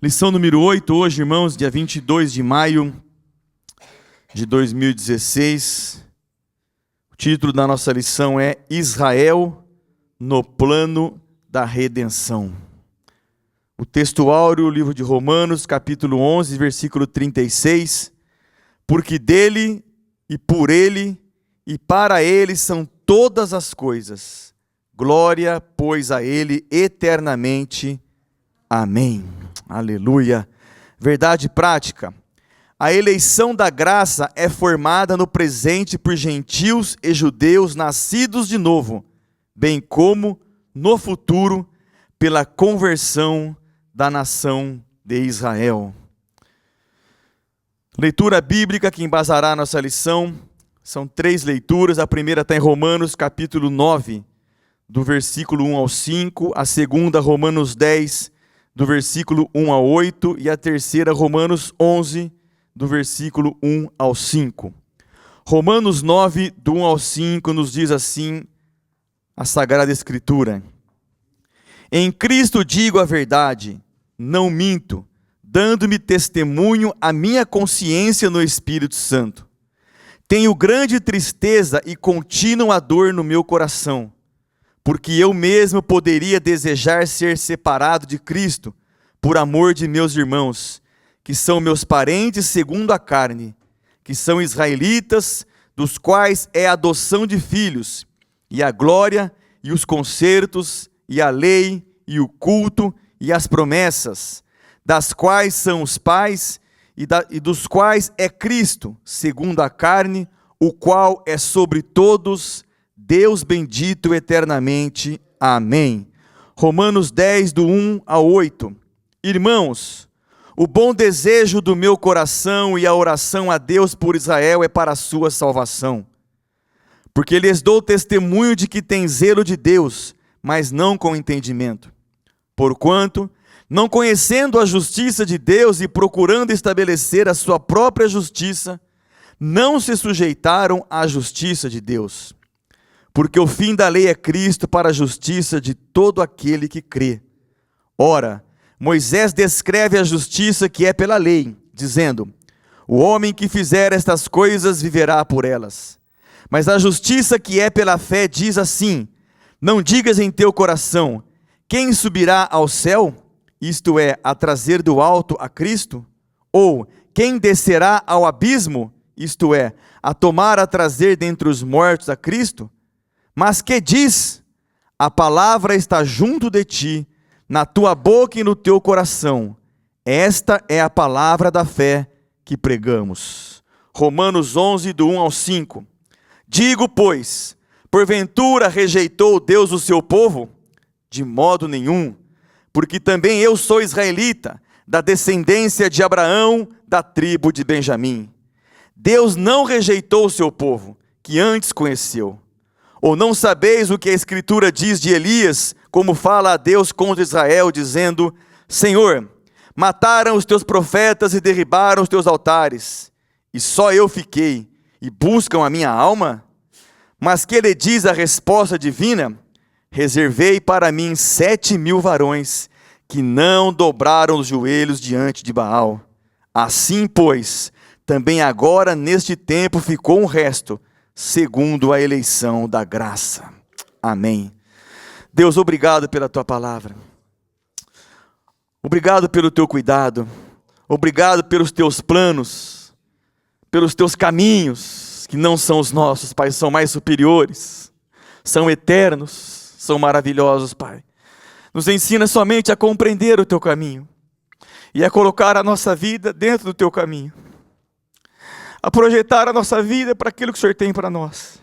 Lição número 8, hoje, irmãos, dia 22 de maio de 2016. O título da nossa lição é Israel no plano da redenção. O texto áureo, o livro de Romanos, capítulo 11, versículo 36. Porque dele, e por ele, e para ele são todas as coisas. Glória, pois, a ele eternamente. Amém. Aleluia. Verdade prática. A eleição da graça é formada no presente por gentios e judeus nascidos de novo, bem como no futuro pela conversão da nação de Israel. Leitura bíblica que embasará a nossa lição. São 3 leituras. A primeira está em Romanos capítulo 9, do versículo 1 ao 5. A segunda, Romanos 10, do versículo 1 ao 8, e a terceira, Romanos 11, do versículo 1 ao 5. Romanos 9, do 1 ao 5, nos diz assim a Sagrada Escritura: Em Cristo digo a verdade, não minto, dando-me testemunho a minha consciência no Espírito Santo. Tenho grande tristeza e contínua dor no meu coração, porque eu mesmo poderia desejar ser separado de Cristo, por amor de meus irmãos, que são meus parentes segundo a carne, que são israelitas, dos quais é a adoção de filhos, e a glória, e os concertos, e a lei, e o culto, e as promessas, das quais são os pais, e dos quais é Cristo, segundo a carne, o qual é sobre todos, Deus bendito eternamente. Amém. Romanos 10, do 1 ao 8. Irmãos, o bom desejo do meu coração e a oração a Deus por Israel é para a sua salvação. Porque lhes dou testemunho de que tem zelo de Deus, mas não com entendimento. Porquanto, não conhecendo a justiça de Deus e procurando estabelecer a sua própria justiça, não se sujeitaram à justiça de Deus. Porque o fim da lei é Cristo para a justiça de todo aquele que crê. Ora, Moisés descreve a justiça que é pela lei, dizendo: o homem que fizer estas coisas viverá por elas. Mas a justiça que é pela fé diz assim: não digas em teu coração, quem subirá ao céu? Isto é, a trazer do alto a Cristo? Ou, quem descerá ao abismo? Isto é, a tomar a trazer dentre os mortos a Cristo? Mas que diz? A palavra está junto de ti, na tua boca e no teu coração. Esta é a palavra da fé que pregamos. Romanos 11, do 1 ao 5. Digo, pois, porventura rejeitou Deus o seu povo? De modo nenhum, porque também eu sou israelita, da descendência de Abraão, da tribo de Benjamim. Deus não rejeitou o seu povo, que antes conheceu. Ou não sabeis o que a Escritura diz de Elias, como fala a Deus contra Israel, dizendo: Senhor, mataram os teus profetas e derribaram os teus altares, e só eu fiquei, e buscam a minha alma? Mas que lhe diz a resposta divina? Reservei para mim 7.000 varões, que não dobraram os joelhos diante de Baal. Assim, pois, também agora neste tempo ficou um resto, segundo a eleição da graça. Amém. Deus, obrigado pela tua palavra. Obrigado pelo teu cuidado. Obrigado pelos teus planos, pelos teus caminhos, que não são os nossos, Pai, são mais superiores, são eternos, são maravilhosos, Pai. Nos ensina somente a compreender o teu caminho e a colocar a nossa vida dentro do teu caminho, a projetar a nossa vida para aquilo que o Senhor tem para nós.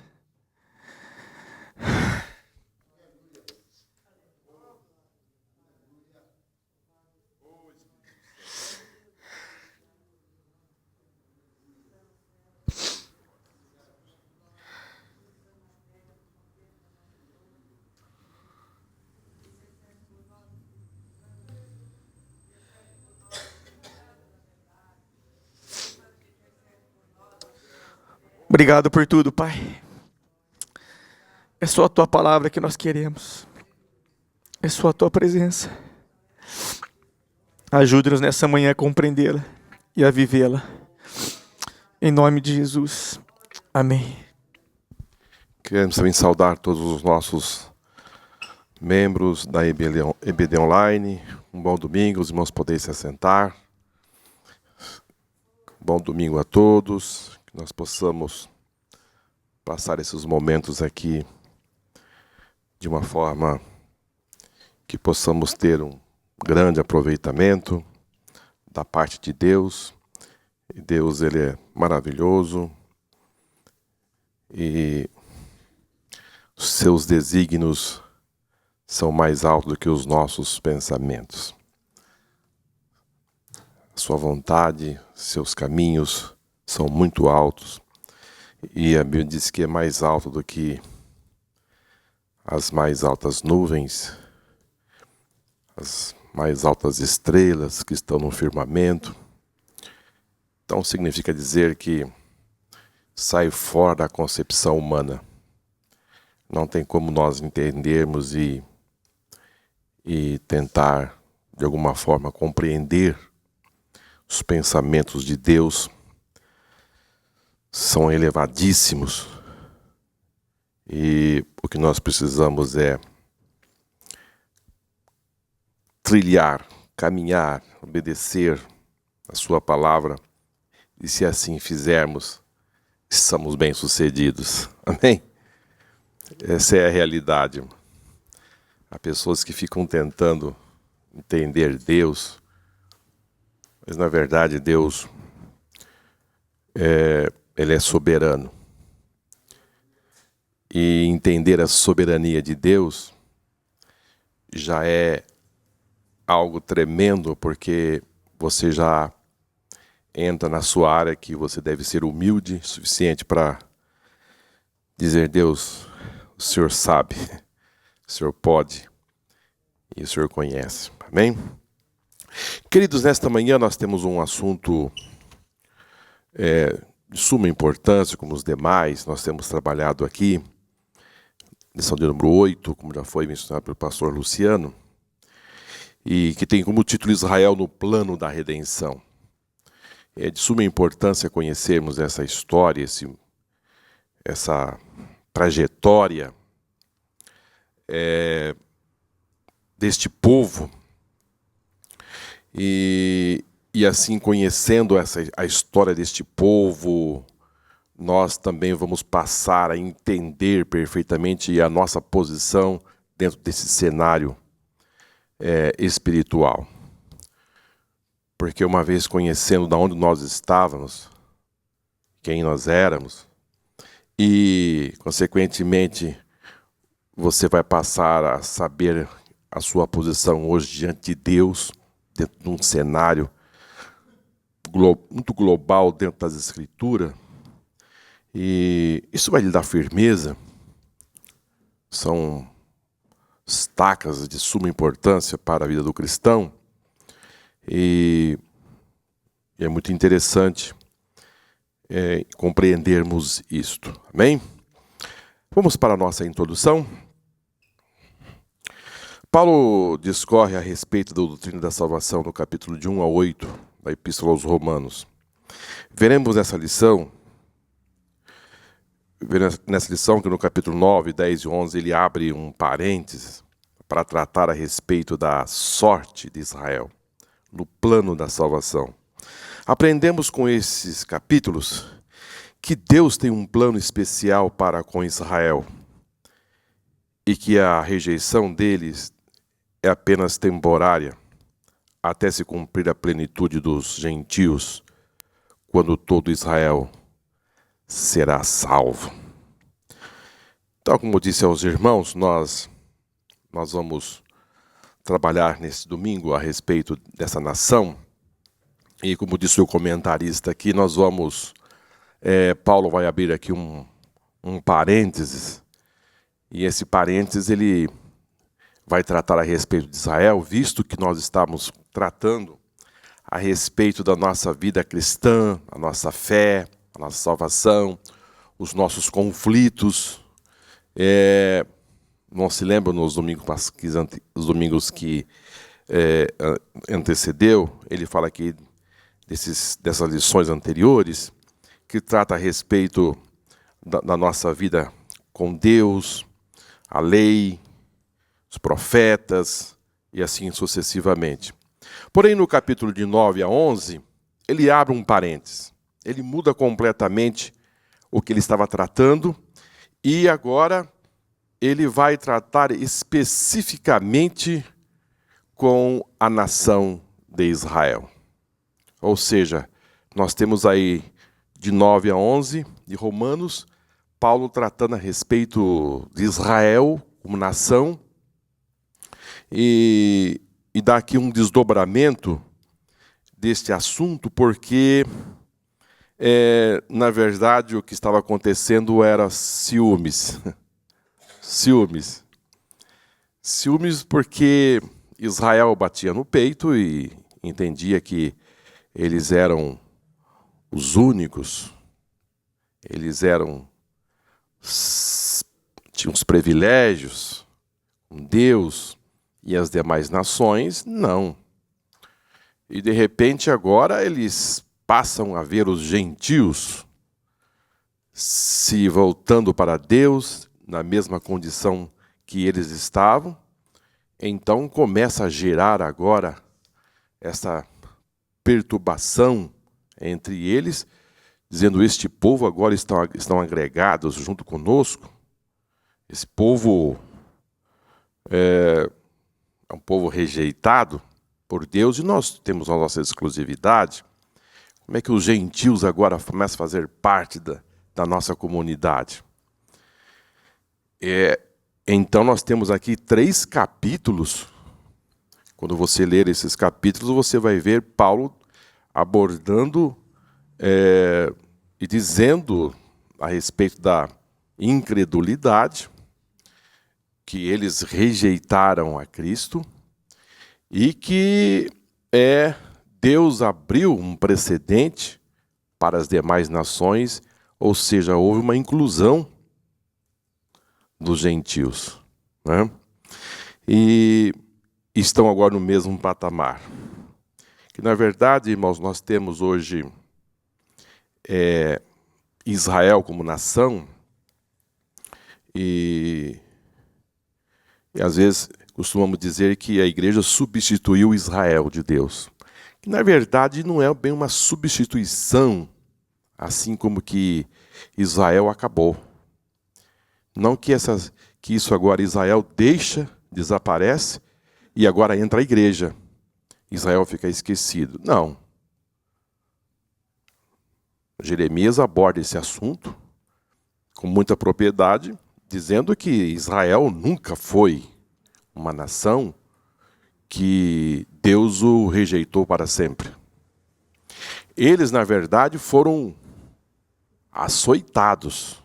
Obrigado por tudo, Pai. É só a Tua palavra que nós queremos. É só a Tua presença. Ajude-nos nessa manhã a compreendê-la e a vivê-la. Em nome de Jesus. Amém. Queremos também saudar todos os nossos membros da EBD Online. Um bom domingo, os irmãos podem se assentar. Bom domingo a todos, que nós possamos passar esses momentos aqui de uma forma que possamos ter um grande aproveitamento da parte de Deus. E Deus, ele é maravilhoso e os seus desígnios são mais altos do que os nossos pensamentos. A sua vontade, seus caminhos são muito altos. E a Bíblia diz que é mais alto do que as mais altas nuvens, as mais altas estrelas que estão no firmamento. Então significa dizer que sai fora da concepção humana. Não tem como nós entendermos e tentar, de alguma forma, compreender os pensamentos de Deus. São elevadíssimos. E o que nós precisamos é trilhar, caminhar, obedecer a sua palavra. E se assim fizermos, estamos bem-sucedidos. Amém? Essa é a realidade. Há pessoas que ficam tentando entender Deus, mas na verdade Deus, ele é soberano. E entender a soberania de Deus já é algo tremendo, porque você já entra na sua área que você deve ser humilde o suficiente para dizer: Deus, o Senhor sabe, o Senhor pode e o Senhor conhece. Amém? Queridos, nesta manhã nós temos um assunto de suma importância, como os demais. Nós temos trabalhado aqui, lição de número 8, como já foi mencionado pelo pastor Luciano, e que tem como título Israel no plano da redenção. É de suma importância conhecermos essa história, essa trajetória deste povo. E assim, conhecendo a história deste povo, nós também vamos passar a entender perfeitamente a nossa posição dentro desse cenário espiritual. Porque uma vez conhecendo de onde nós estávamos, quem nós éramos, e, consequentemente, você vai passar a saber a sua posição hoje diante de Deus, dentro de um cenário muito global dentro das Escrituras, e isso vai lhe dar firmeza. São estacas de suma importância para a vida do cristão, e é muito interessante compreendermos isto. Amém? Vamos para a nossa introdução. Paulo discorre a respeito da doutrina da salvação no capítulo de 1 a 8 da Epístola aos Romanos. Veremos nessa lição que no capítulo 9, 10 e 11 ele abre um parênteses para tratar a respeito da sorte de Israel, no plano da salvação. Aprendemos com esses capítulos que Deus tem um plano especial para com Israel e que a rejeição deles é apenas temporária, até se cumprir a plenitude dos gentios, quando todo Israel será salvo. Então, como eu disse aos irmãos, nós vamos trabalhar nesse domingo a respeito dessa nação. E como disse o comentarista aqui, nós vamos... Paulo vai abrir aqui um parênteses, e esse parênteses ele vai tratar a respeito de Israel, visto que nós estamos tratando a respeito da nossa vida cristã, a nossa fé, a nossa salvação, os nossos conflitos. Não se lembram nos domingos que antecedeu, ele fala aqui dessas lições anteriores, que trata a respeito da nossa vida com Deus, a lei, os profetas e assim sucessivamente. Porém, no capítulo de 9 a 11, ele abre um parênteses. Ele muda completamente o que ele estava tratando e agora ele vai tratar especificamente com a nação de Israel. Ou seja, nós temos aí de 9 a 11 de Romanos, Paulo tratando a respeito de Israel como nação e dá aqui um desdobramento deste assunto, porque, na verdade, o que estava acontecendo era ciúmes. Ciúmes. Ciúmes porque Israel batia no peito e entendia que eles eram os únicos, tinham os privilégios com Deus e as demais nações, não. E de repente agora eles passam a ver os gentios se voltando para Deus na mesma condição que eles estavam. Então começa a gerar agora essa perturbação entre eles, dizendo: este povo agora estão agregados junto conosco. Esse povo é um povo rejeitado por Deus e nós temos a nossa exclusividade. Como é que os gentios agora começam a fazer parte da nossa comunidade? Então nós temos aqui 3 capítulos. Quando você ler esses capítulos, você vai ver Paulo abordando e dizendo a respeito da incredulidade, que eles rejeitaram a Cristo e que Deus abriu um precedente para as demais nações, ou seja, houve uma inclusão dos gentios, né? E estão agora no mesmo patamar. Que, na verdade, irmãos, nós temos hoje Israel como nação e às vezes costumamos dizer que a igreja substituiu Israel de Deus. Que, na verdade, não é bem uma substituição, assim como que Israel acabou. Não que isso agora Israel desaparece, e agora entra a igreja. Israel fica esquecido. Não. Jeremias aborda esse assunto com muita propriedade, dizendo que Israel nunca foi uma nação que Deus o rejeitou para sempre. Eles, na verdade, foram açoitados.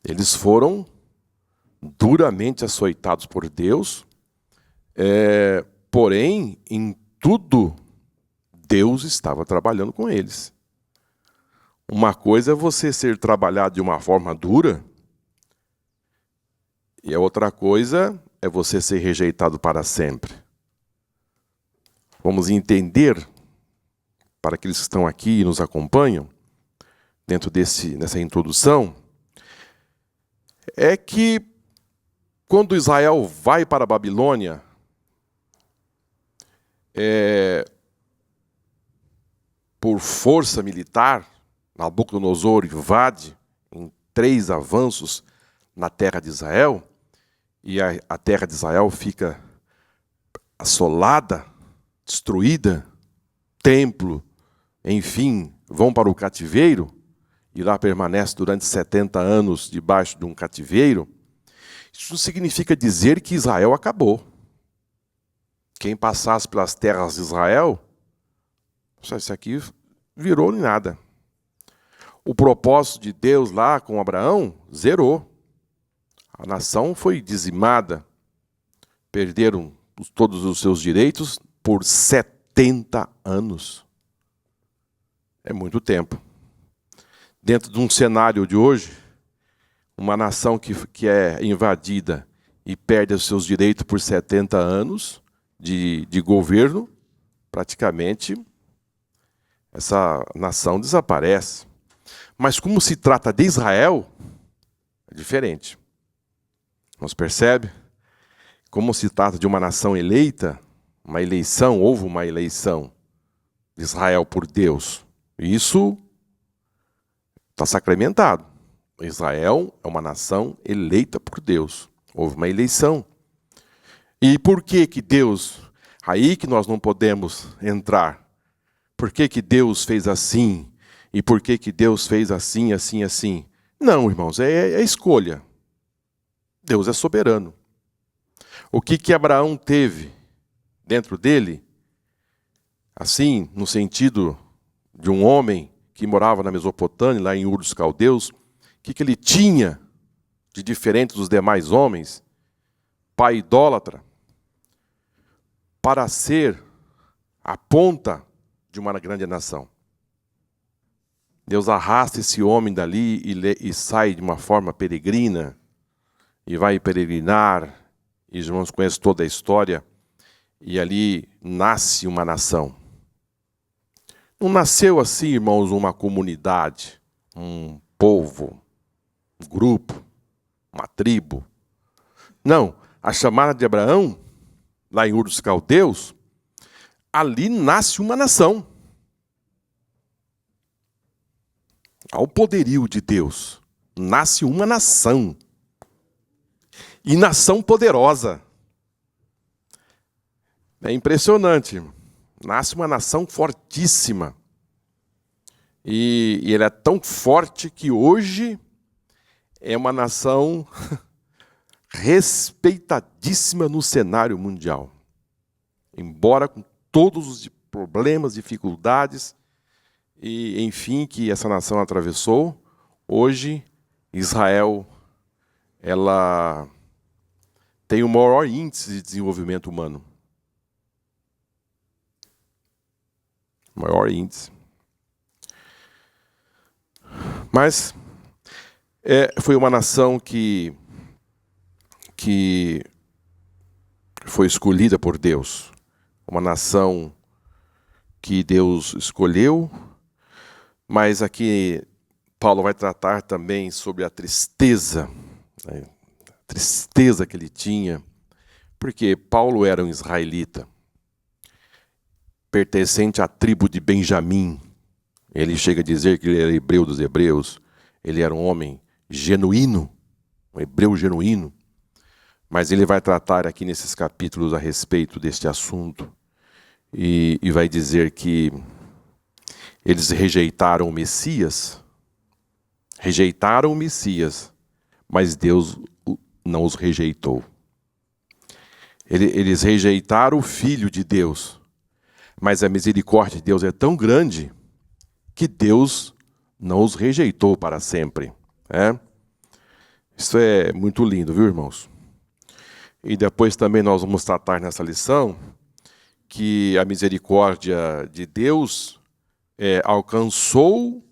Eles foram duramente açoitados por Deus, porém, em tudo, Deus estava trabalhando com eles. Uma coisa é você ser trabalhado de uma forma dura, e a outra coisa é você ser rejeitado para sempre. Vamos entender, para aqueles que estão aqui e nos acompanham, dentro nessa introdução, é que quando Israel vai para a Babilônia, por força militar, Nabucodonosor invade em 3 avanços na terra de Israel, e a terra de Israel fica assolada, destruída, templo, enfim, vão para o cativeiro, e lá permanece durante 70 anos debaixo de um cativeiro. Isso significa dizer que Israel acabou. Quem passasse pelas terras de Israel, isso aqui virou nada. O propósito de Deus lá com Abraão zerou. A nação foi dizimada. Perderam todos os seus direitos por 70 anos. É muito tempo. Dentro de um cenário de hoje, uma nação que é invadida e perde os seus direitos por 70 anos de governo, praticamente essa nação desaparece. Mas como se trata de Israel, é diferente. Nós percebemos? Como se trata de uma nação eleita, uma eleição, houve uma eleição de Israel por Deus. Isso está sacramentado. Israel é uma nação eleita por Deus. Houve uma eleição. E por que que Deus, aí que nós não podemos entrar, por que que Deus fez assim? E por que que Deus fez assim, assim, assim? Não, irmãos, é escolha. Deus é soberano. O que que Abraão teve dentro dele, assim, no sentido de um homem que morava na Mesopotâmia, lá em Ur dos Caldeus, o que que ele tinha de diferente dos demais homens? Pai idólatra, para ser a ponta de uma grande nação. Deus arrasta esse homem dali e sai de uma forma peregrina, e vai peregrinar, e os irmãos conhecem toda a história, e ali nasce uma nação. Não nasceu assim, irmãos, uma comunidade, um povo, um grupo, uma tribo. Não, a chamada de Abraão, lá em Ur dos Caldeus, ali nasce uma nação. Ao poderio de Deus, nasce uma nação. E nação poderosa. É impressionante. Nasce uma nação fortíssima. E ela é tão forte que hoje é uma nação respeitadíssima no cenário mundial. Embora com todos os problemas, dificuldades, e enfim, que essa nação atravessou, hoje Israel, ela tem o maior índice de desenvolvimento humano. Maior índice. Mas foi uma nação que foi escolhida por Deus. Uma nação que Deus escolheu, mas aqui Paulo vai tratar também sobre a tristeza, né? A tristeza que ele tinha, porque Paulo era um israelita, pertencente à tribo de Benjamim. Ele chega a dizer que ele era hebreu dos hebreus, ele era um homem genuíno, um hebreu genuíno, mas ele vai tratar aqui nesses capítulos a respeito deste assunto, e vai dizer que eles rejeitaram o Messias, mas Deus não os rejeitou. Eles rejeitaram o Filho de Deus, mas a misericórdia de Deus é tão grande que Deus não os rejeitou para sempre. Isso é muito lindo, viu, irmãos? E depois também nós vamos tratar nessa lição que a misericórdia de Deus alcançou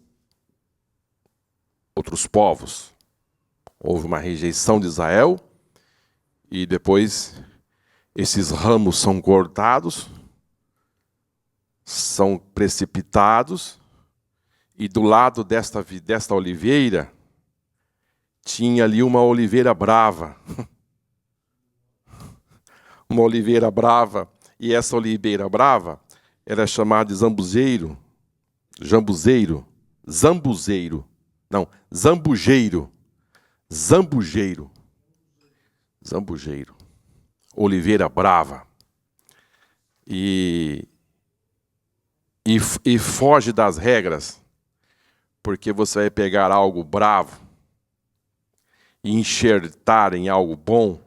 outros povos. Houve uma rejeição de Israel e depois esses ramos são cortados, são precipitados, e do lado desta oliveira tinha ali uma oliveira brava. Uma oliveira brava, e essa oliveira brava era chamada de zambujeiro, oliveira brava, e foge das regras, porque você vai pegar algo bravo e enxertar em algo bom,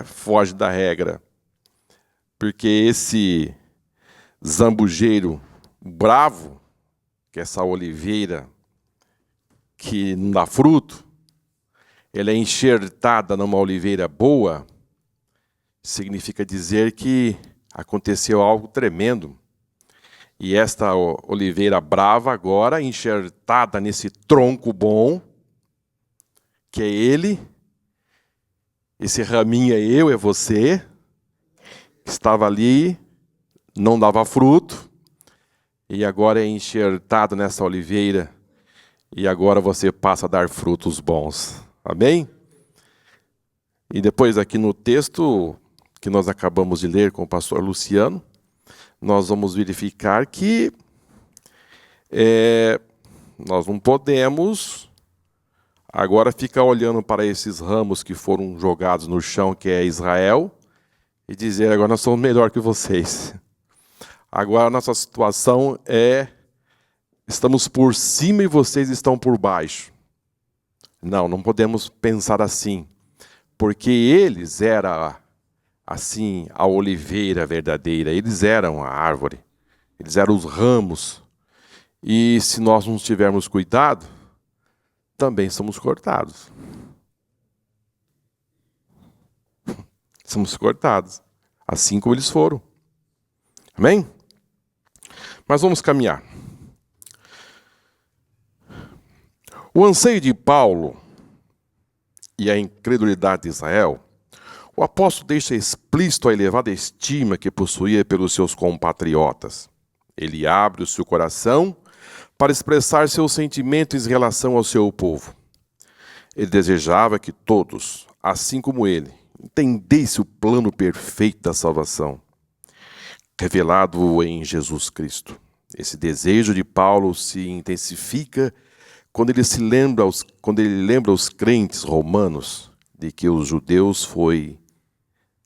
foge da regra, porque esse zambujeiro bravo, que é essa oliveira que não dá fruto, ela é enxertada numa oliveira boa, significa dizer que aconteceu algo tremendo. E esta oliveira brava agora, enxertada nesse tronco bom, que é ele, Esse raminho é eu, é você, que estava ali, não dava fruto, e agora é enxertado nessa oliveira, e agora você passa a dar frutos bons. Amém? E depois aqui no texto que nós acabamos de ler com o pastor Luciano, nós vamos verificar que nós não podemos agora ficar olhando para esses ramos que foram jogados no chão, que é Israel, e dizer, agora nós somos melhor que vocês. Agora a nossa situação é, estamos por cima e vocês estão por baixo. Não, não podemos pensar assim, porque eles eram, assim, a oliveira verdadeira, eles eram a árvore, eles eram os ramos, e se nós não tivermos cuidado, também somos cortados. Somos cortados, assim como eles foram. Amém? Mas vamos caminhar. O anseio de Paulo e a incredulidade de Israel, o apóstolo deixa explícito a elevada estima que possuía pelos seus compatriotas. Ele abre o seu coração para expressar seus sentimentos em relação ao seu povo. Ele desejava que todos, assim como ele, entendessem o plano perfeito da salvação, revelado em Jesus Cristo. Esse desejo de Paulo se intensifica quando ele lembra aos crentes romanos de que os judeus foi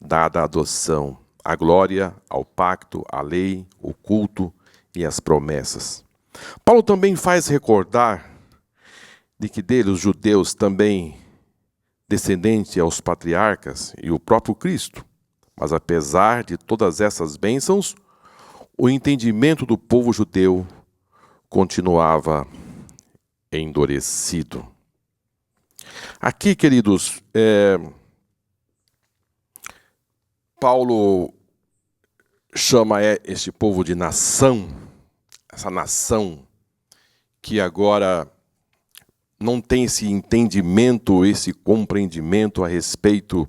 dada a adoção, a glória, ao pacto, a lei, o culto e as promessas. Paulo também faz recordar de que dele os judeus também descendente aos patriarcas e o próprio Cristo. Mas apesar de todas essas bênçãos, o entendimento do povo judeu continuava endurecido. Aqui, queridos, Paulo chama este povo de nação, essa nação que agora não tem esse entendimento, esse compreendimento a respeito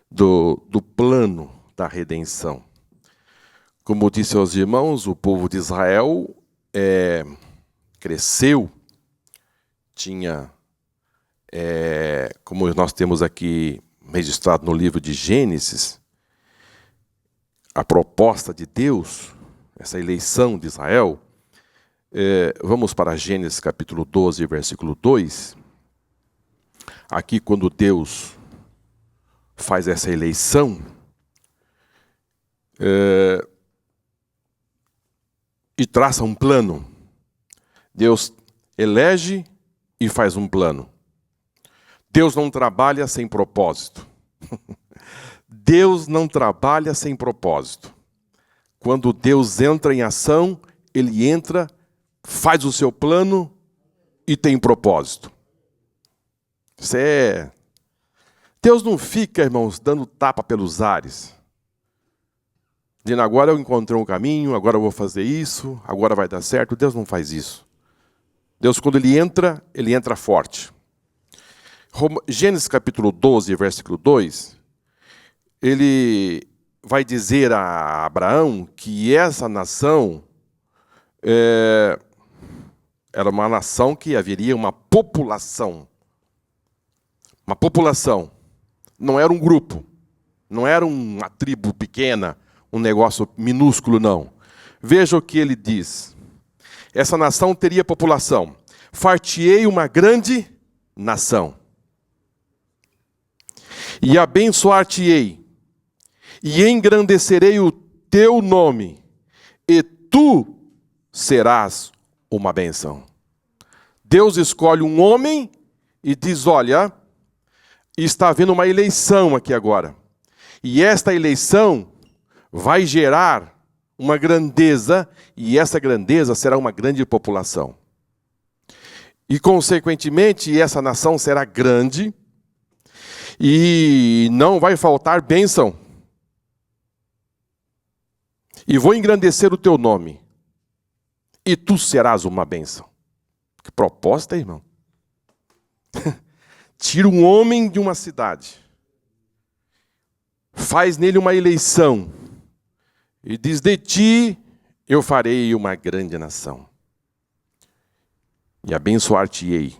do plano da redenção. Como disse aos irmãos, o povo de Israel cresceu, tinha, como nós temos aqui registrado no livro de Gênesis, a proposta de Deus, essa eleição de Israel. Vamos para Gênesis capítulo 12, versículo 2. Aqui, quando Deus faz essa eleição, e traça um plano. Deus elege e faz um plano. Deus não trabalha sem propósito. Deus não trabalha sem propósito. Quando Deus entra em ação, Ele entra, faz o seu plano e tem propósito. Deus não fica, irmãos, dando tapa pelos ares. Dizendo, agora eu encontrei um caminho, agora eu vou fazer isso, agora vai dar certo. Deus não faz isso. Deus, quando Ele entra forte. Gênesis capítulo 12, versículo 2, Ele vai dizer a Abraão que essa nação era uma nação que haveria uma população. Uma população. Não era um grupo. Não era uma tribo pequena, um negócio minúsculo, não. Veja o que ele diz. Essa nação teria população. Far-te-ei uma grande nação. E abençoar-te-ei. E engrandecerei o teu nome. E tu serás uma bênção. Deus escolhe um homem e diz, olha, está havendo uma eleição aqui agora. E esta eleição vai gerar uma grandeza, e essa grandeza será uma grande população. E, consequentemente, essa nação será grande, e não vai faltar bênção. E vou engrandecer o teu nome, e tu serás uma bênção. Que proposta, irmão? Tira um homem de uma cidade, faz nele uma eleição e diz: de ti eu farei uma grande nação e abençoar-te-ei,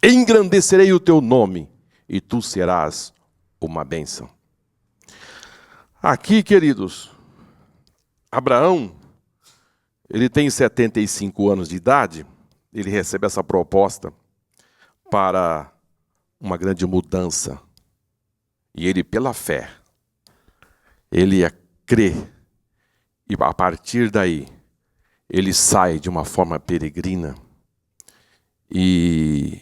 engrandecerei o teu nome e tu serás uma bênção. Aqui, queridos, Abraão, ele tem 75 anos de idade, ele recebe essa proposta para uma grande mudança. E ele, pela fé, ele ia crer. E a partir daí, ele sai de uma forma peregrina. E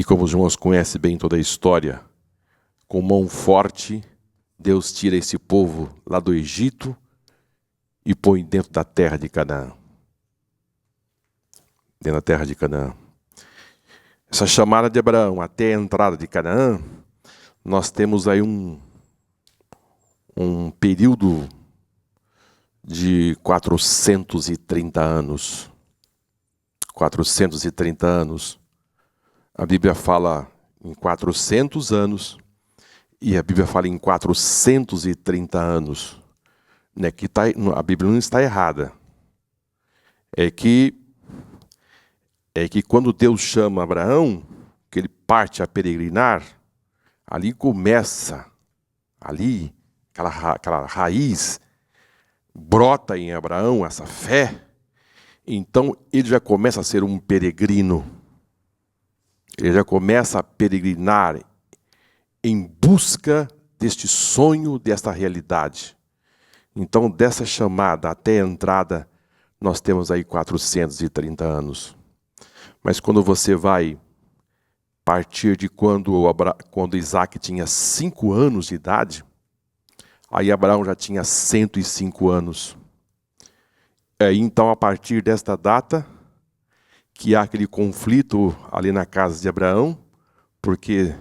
como os irmãos conhecem bem toda a história, com mão forte, Deus tira esse povo lá do Egito e põe dentro da terra de Canaã. Dentro da terra de Canaã. Essa chamada de Abraão até a entrada de Canaã, nós temos aí um período de 430 anos. 430 anos. A Bíblia fala em 400 anos e a Bíblia fala em 430 anos. Né, que a Bíblia não está errada. É que quando Deus chama Abraão, que ele parte a peregrinar, ali começa, aquela raiz, brota em Abraão essa fé, então ele já começa a ser um peregrino. Ele já começa a peregrinar em busca deste sonho, desta realidade. Então, dessa chamada até a entrada, nós temos aí 430 anos. Mas quando você vai partir de quando Isaac tinha 5 anos de idade, aí Abraão já tinha 105 anos. Então, a partir desta data, que há aquele conflito ali na casa de Abraão, porque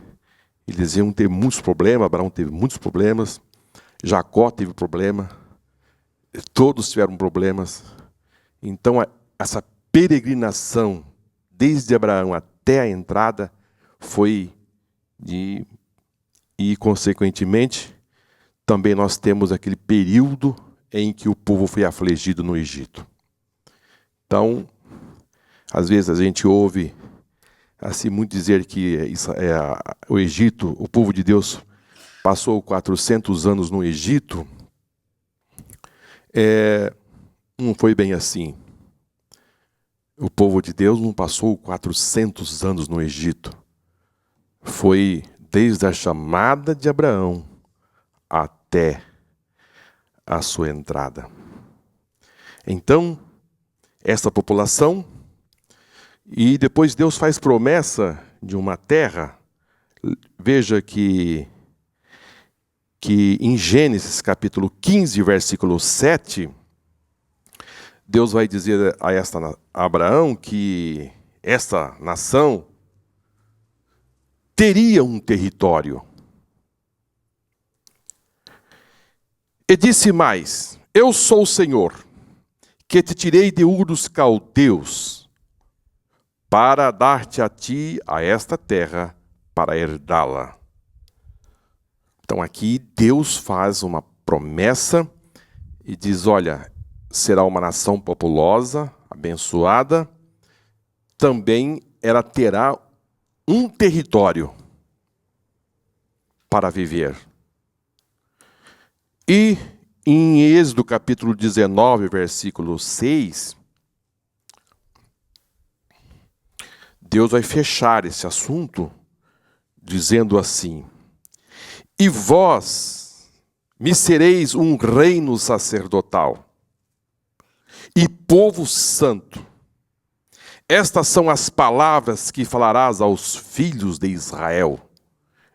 eles iam ter muitos problemas, Abraão teve muitos problemas, Jacó teve problema, todos tiveram problemas. Então, essa peregrinação, desde Abraão até a entrada, foi e, consequentemente, também nós temos aquele período em que o povo foi afligido no Egito. Então, às vezes a gente ouve assim muito dizer que o Egito, o povo de Deus passou 400 anos no Egito. Não foi bem assim. O povo de Deus não passou 400 anos no Egito. Foi desde a chamada de Abraão até a sua entrada. Então, essa população, e depois Deus faz promessa de uma terra. Veja que em Gênesis capítulo 15, versículo 7, Deus vai dizer a Abraão que esta nação teria um território. E disse mais: eu sou o Senhor, que te tirei de Ur dos Caldeus, para dar-te a ti a esta terra, para herdá-la. Então aqui Deus faz uma promessa e diz: olha, será uma nação populosa, abençoada, também ela terá um território para viver. E em Êxodo capítulo 19, versículo 6, Deus vai fechar esse assunto dizendo assim: e vós me sereis um reino sacerdotal e povo santo. Estas são as palavras que falarás aos filhos de Israel.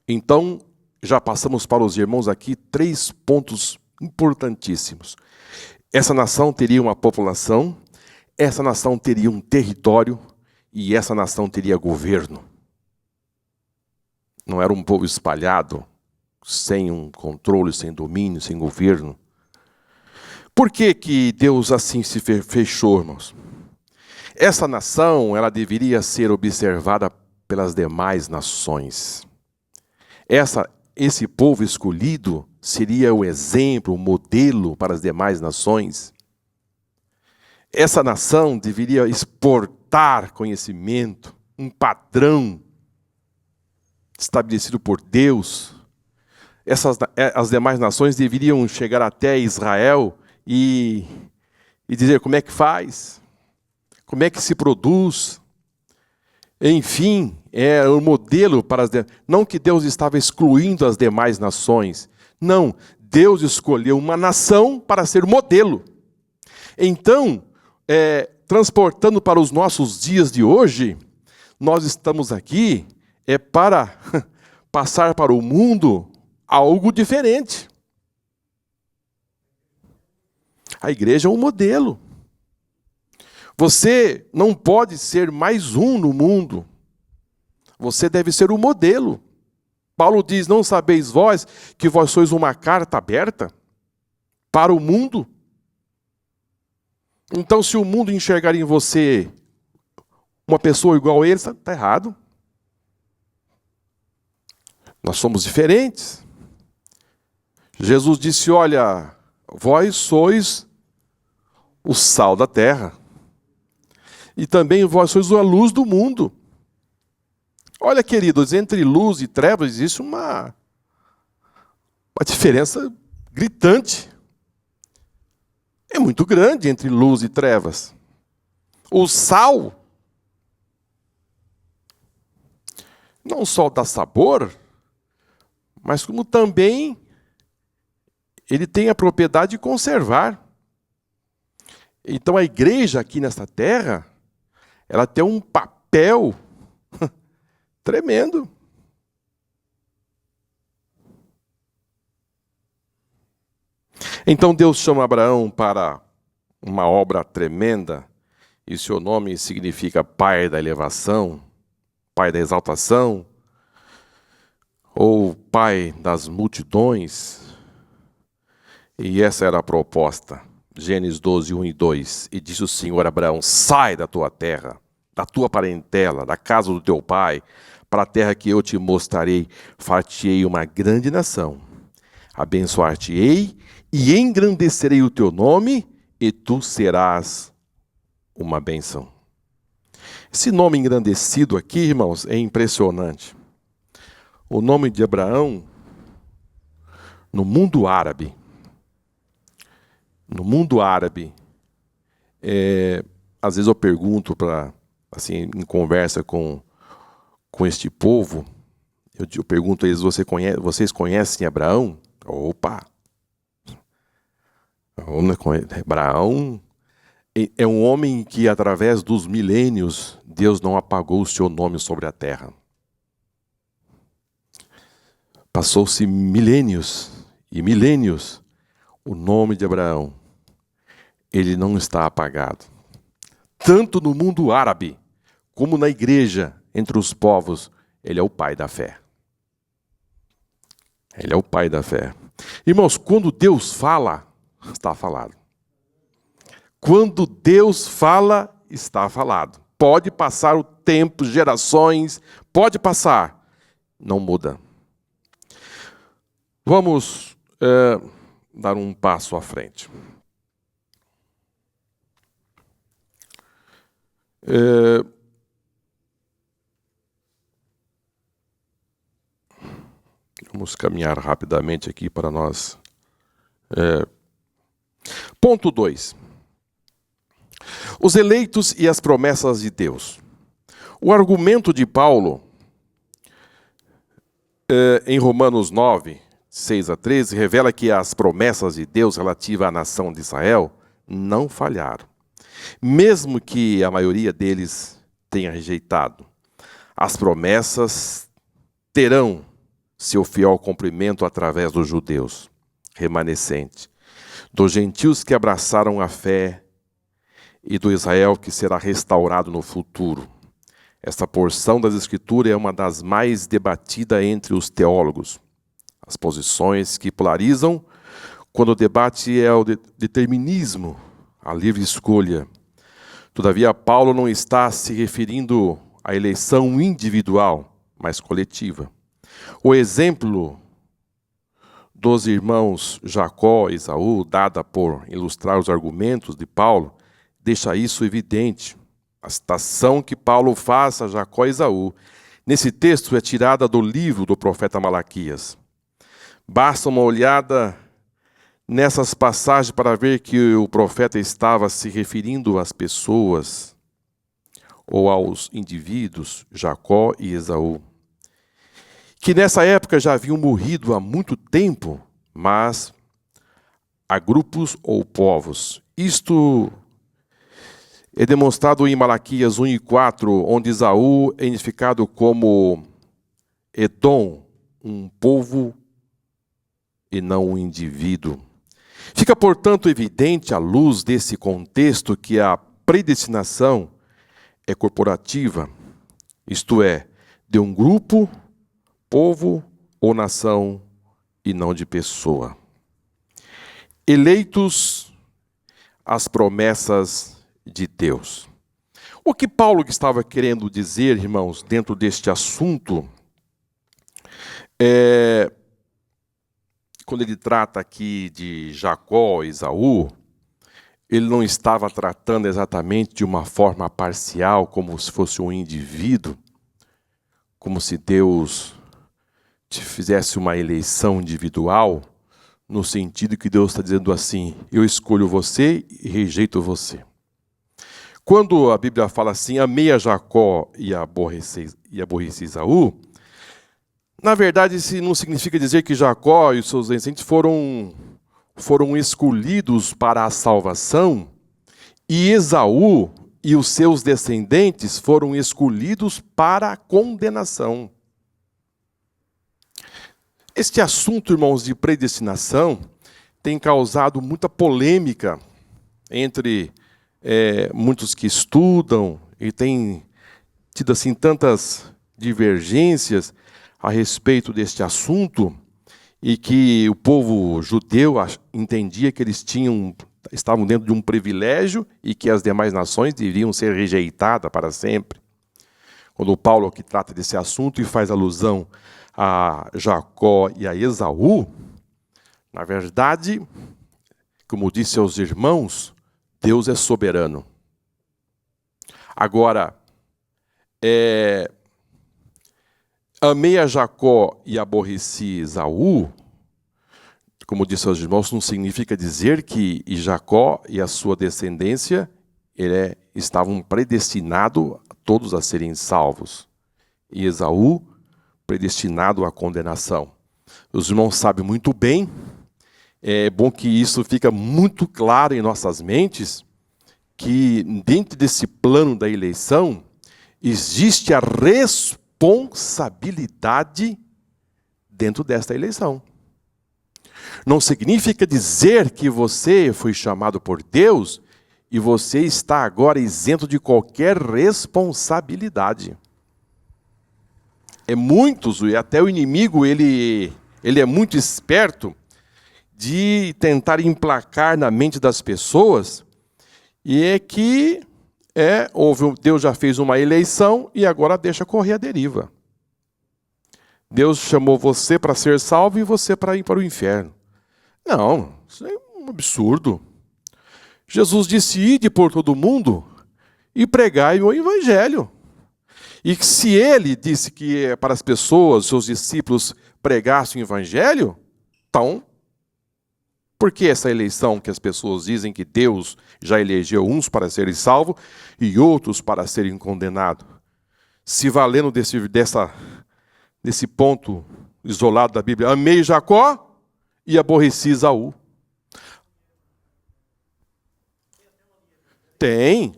Então, já passamos para os irmãos aqui 3 pontos importantíssimos. Essa nação teria uma população, essa nação teria um território e essa nação teria governo. Não era um povo espalhado, sem um controle, sem domínio, sem governo. Por que Deus assim se fechou, irmãos? Essa nação, ela deveria ser observada pelas demais nações. Essa esse povo escolhido seria o exemplo, o modelo para as demais nações. Essa nação deveria exportar conhecimento, um padrão estabelecido por Deus. As demais nações deveriam chegar até Israel e dizer como é que faz, como é que se produz. Enfim, é o modelo para as demais. Não que Deus estava excluindo as demais nações. Não, Deus escolheu uma nação para ser modelo. Então, transportando para os nossos dias de hoje, nós estamos aqui para passar para o mundo algo diferente. A igreja é um modelo. Você não pode ser mais um no mundo. Você deve ser o modelo. Paulo diz, não sabeis vós que vós sois uma carta aberta para o mundo? Então, se o mundo enxergar em você uma pessoa igual a ele, está errado. Nós somos diferentes. Jesus disse, olha, vós sois o sal da terra. E também vós sois a luz do mundo. Olha, queridos, entre luz e trevas existe uma diferença gritante. É muito grande entre luz e trevas. O sal não só dá sabor, mas como também ele tem a propriedade de conservar. Então a igreja aqui nessa terra, ela tem um papel tremendo. Então Deus chama Abraão para uma obra tremenda, e seu nome significa pai da elevação, pai da exaltação, ou pai das multidões. E essa era a proposta. Gênesis 12, 1 e 2. E disse o Senhor a Abraão, sai da tua terra, da tua parentela, da casa do teu pai, para a terra que eu te mostrarei. Far-te-ei uma grande nação. Abençoar-te-ei e engrandecerei o teu nome, e tu serás uma bênção. Esse nome engrandecido aqui, irmãos, é impressionante. O nome de Abraão, no mundo árabe, às vezes eu pergunto, assim, em conversa com este povo, eu pergunto a eles, vocês conhecem Abraão? Opa! Abraão é um homem que, através dos milênios, Deus não apagou o seu nome sobre a terra. Passou-se milênios e milênios, o nome de Abraão, ele não está apagado. Tanto no mundo árabe, como na igreja, entre os povos, ele é o pai da fé. Ele é o pai da fé. Irmãos, quando Deus fala, está falado. Quando Deus fala, está falado. Pode passar o tempo, gerações, pode passar. Não muda. Vamos dar um passo à frente. Vamos caminhar rapidamente aqui para nós. Ponto 2. Os eleitos e as promessas de Deus. O argumento de Paulo, em Romanos 9, 6 a 13, revela que as promessas de Deus relativas à nação de Israel não falharam. Mesmo que a maioria deles tenha rejeitado, as promessas terão seu fiel cumprimento através dos judeus, remanescente, dos gentios que abraçaram a fé e do Israel que será restaurado no futuro. Esta porção das Escrituras é uma das mais debatidas entre os teólogos. As posições que polarizam quando o debate é o determinismo, a livre escolha. Todavia, Paulo não está se referindo à eleição individual, mas coletiva. O exemplo dos irmãos Jacó e Esaú, dada por ilustrar os argumentos de Paulo, deixa isso evidente. A citação que Paulo faz a Jacó e Esaú, nesse texto, é tirada do livro do profeta Malaquias. Basta uma olhada nessas passagens para ver que o profeta estava se referindo às pessoas ou aos indivíduos, Jacó e Esaú, que nessa época já haviam morrido há muito tempo, mas a grupos ou povos. Isto é demonstrado em Malaquias 1:4, onde Esaú é identificado como Edom, um povo e não um indivíduo. Fica, portanto, evidente à luz desse contexto que a predestinação é corporativa, isto é, de um grupo, povo ou nação e não de pessoa. Eleitos às promessas de Deus. O que Paulo estava querendo dizer, irmãos, dentro deste assunto, quando ele trata aqui de Jacó e Esaú, ele não estava tratando exatamente de uma forma parcial, como se fosse um indivíduo, como se Deus fizesse uma eleição individual, no sentido que Deus está dizendo assim: eu escolho você e rejeito você. Quando a Bíblia fala assim, amei a Jacó e aborreci Esaú, na verdade isso não significa dizer que Jacó e os seus descendentes foram escolhidos para a salvação, e Esaú e os seus descendentes foram escolhidos para a condenação. Este assunto, irmãos, de predestinação tem causado muita polêmica entre muitos que estudam e tem tido assim tantas divergências a respeito deste assunto, e que o povo judeu entendia que eles estavam dentro de um privilégio e que as demais nações deveriam ser rejeitadas para sempre. Quando Paulo aqui trata desse assunto e faz alusão a Jacó e a Esaú, na verdade, como disse aos irmãos, Deus é soberano. Agora, amei a Jacó e aborreci Esaú, como disse aos irmãos, não significa dizer que Jacó e a sua descendência estavam predestinados todos a serem salvos, e Esaú predestinado à condenação. Os irmãos sabem muito bem, é bom que isso fica muito claro em nossas mentes, que dentro desse plano da eleição existe a responsabilidade dentro desta eleição. Não significa dizer que você foi chamado por Deus e você está agora isento de qualquer responsabilidade. Muitos, e até o inimigo, ele é muito esperto de tentar emplacar na mente das pessoas, e Deus já fez uma eleição e agora deixa correr a deriva. Deus chamou você para ser salvo e você para ir para o inferno. Não, isso é um absurdo. Jesus disse: ide por todo mundo e pregai o evangelho. E se ele disse que para as pessoas, seus discípulos, pregassem o evangelho, então, por que essa eleição que as pessoas dizem que Deus já elegeu uns para serem salvos e outros para serem condenados? Se valendo desse ponto isolado da Bíblia, amei Jacó e aborreci Esaú. Tem.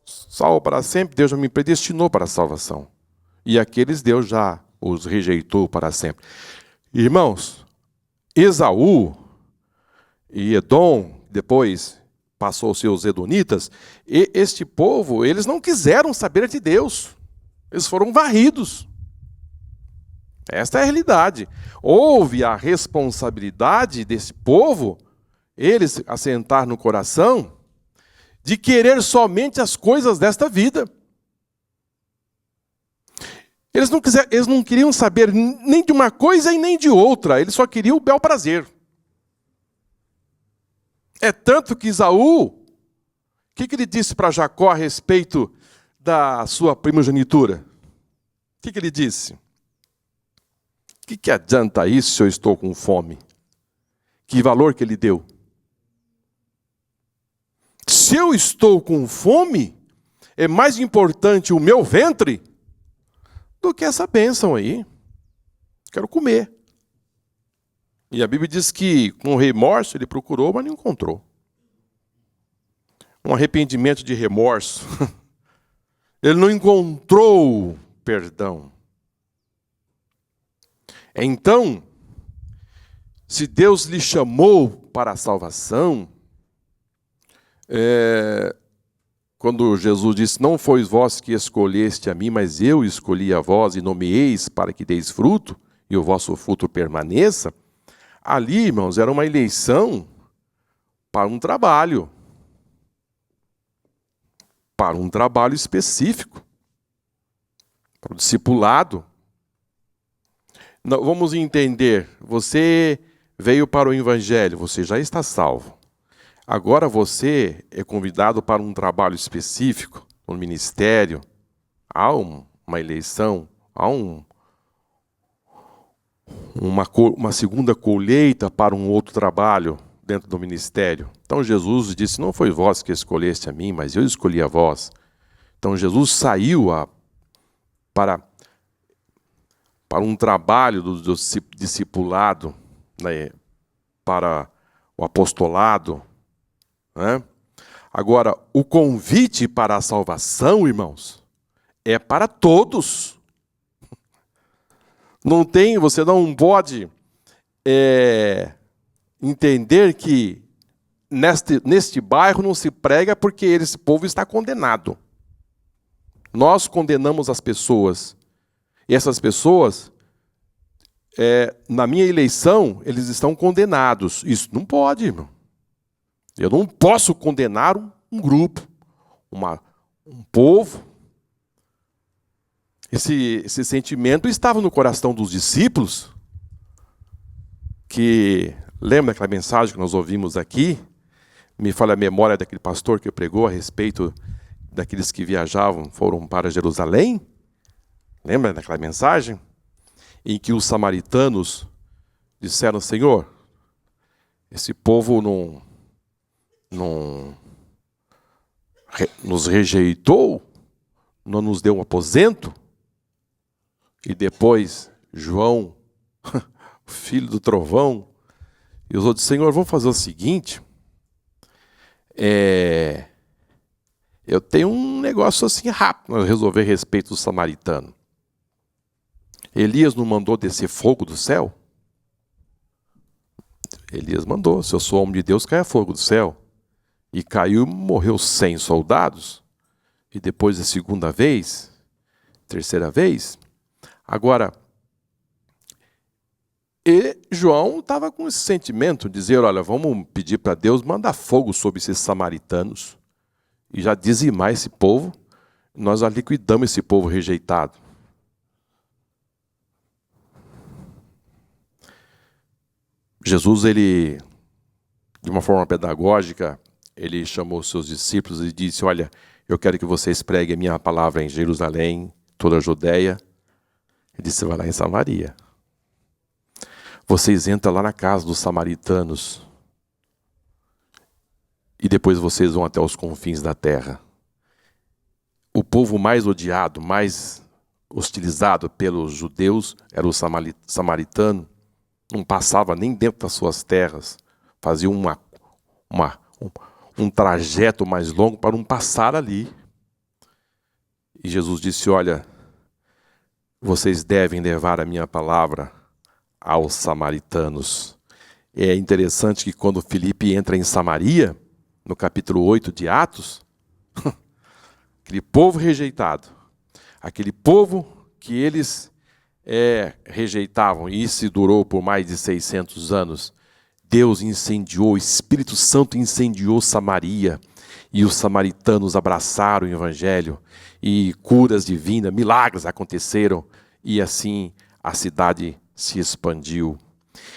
Salvo para sempre, Deus já me predestinou para a salvação. E aqueles Deus já os rejeitou para sempre. Irmãos, Esaú e Edom, depois passou a ser os edonitas, e este povo, eles não quiseram saber de Deus. Eles foram varridos. Esta é a realidade. Houve a responsabilidade desse povo, eles assentar no coração, de querer somente as coisas desta vida. Eles não queriam saber nem de uma coisa e nem de outra. Eles só queriam o bel prazer. É tanto que Esaú, o que ele disse para Jacó a respeito da sua primogenitura? O que ele disse? O que adianta isso se eu estou com fome? Que valor que ele deu? Se eu estou com fome, é mais importante o meu ventre do que essa bênção aí. Quero comer. E a Bíblia diz que com remorso ele procurou, mas não encontrou. Um arrependimento de remorso. Ele não encontrou perdão. Então, se Deus lhe chamou para a salvação, quando Jesus disse, não fois vós que escolheste a mim, mas eu escolhi a vós e nomeeis para que deis fruto, e o vosso fruto permaneça, ali, irmãos, era uma eleição para um trabalho. Para um trabalho específico. Para o discipulado. Vamos entender, você veio para o Evangelho, você já está salvo. Agora você é convidado para um trabalho específico, no ministério. Há uma eleição, há uma segunda colheita para um outro trabalho dentro do ministério. Então Jesus disse, não foi vós que escolheste a mim, mas eu escolhi a vós. Então Jesus saiu para um trabalho do discipulado, né, para o apostolado. Né? Agora, o convite para a salvação, irmãos, é para todos. Você não pode entender que neste bairro não se prega porque esse povo está condenado. Nós condenamos as pessoas. E essas pessoas, na minha eleição, eles estão condenados. Isso não pode, irmão. Eu não posso condenar um grupo, um povo. Esse sentimento estava no coração dos discípulos, que, lembra daquela mensagem que nós ouvimos aqui? Me fala a memória daquele pastor que pregou a respeito daqueles que viajavam, foram para Jerusalém? Lembra daquela mensagem? Em que os samaritanos disseram, Senhor, esse povo não nos rejeitou, não nos deu um aposento. E depois João, o filho do trovão, e os outros, Senhor, vamos fazer o seguinte, eu tenho um negócio assim rápido para resolver a respeito do samaritano. Elias não mandou descer fogo do céu? Elias mandou, se eu sou homem de Deus, caia fogo do céu. E caiu e morreu 100 soldados. E depois a segunda vez, terceira vez. Agora, João estava com esse sentimento, dizer, olha, vamos pedir para Deus mandar fogo sobre esses samaritanos. E já dizimar esse povo, nós já liquidamos esse povo rejeitado. Jesus, ele, de uma forma pedagógica, ele chamou os seus discípulos e disse, olha, eu quero que vocês preguem a minha palavra em Jerusalém, toda a Judeia. Ele disse, vai lá em Samaria. Vocês entram lá na casa dos samaritanos. E depois vocês vão até os confins da terra. O povo mais odiado, mais hostilizado pelos judeus era o samaritano. Não passava nem dentro das suas terras. Fazia um trajeto mais longo para não passar ali. E Jesus disse, olha, vocês devem levar a minha palavra aos samaritanos. É interessante que quando Filipe entra em Samaria, no capítulo 8 de Atos, aquele povo rejeitado, aquele povo que eles rejeitavam, e isso durou por mais de 600 anos, Deus incendiou, o Espírito Santo incendiou Samaria, e os samaritanos abraçaram o Evangelho, e curas divinas, milagres aconteceram, e assim a cidade se expandiu.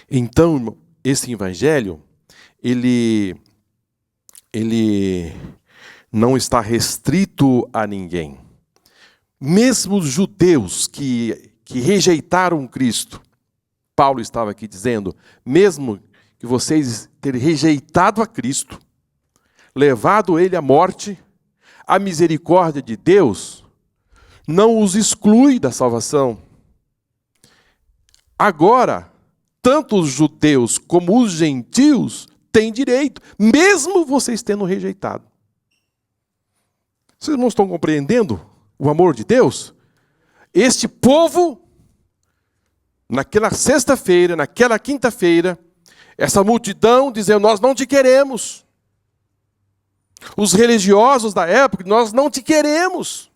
Então, esse evangelho, ele não está restrito a ninguém. Mesmo os judeus que rejeitaram Cristo, Paulo estava aqui dizendo, mesmo que vocês terem rejeitado a Cristo, levado ele à morte, a misericórdia de Deus não os exclui da salvação. Agora, tanto os judeus como os gentios têm direito, mesmo vocês tendo rejeitado. Vocês não estão compreendendo o amor de Deus? Este povo, naquela sexta-feira, naquela quinta-feira, essa multidão dizendo, nós não te queremos. Os religiosos da época, nós não te queremos.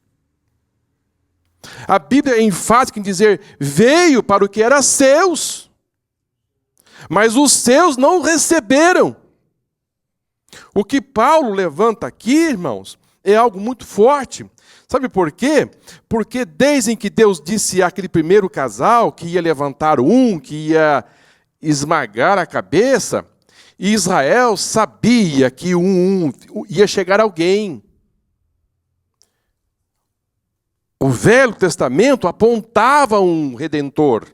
A Bíblia é enfática em dizer, veio para o que era seus, mas os seus não receberam. O que Paulo levanta aqui, irmãos, é algo muito forte. Sabe por quê? Porque desde que Deus disse àquele primeiro casal que ia levantar que ia esmagar a cabeça, Israel sabia que ia chegar alguém. O Velho Testamento apontava um Redentor.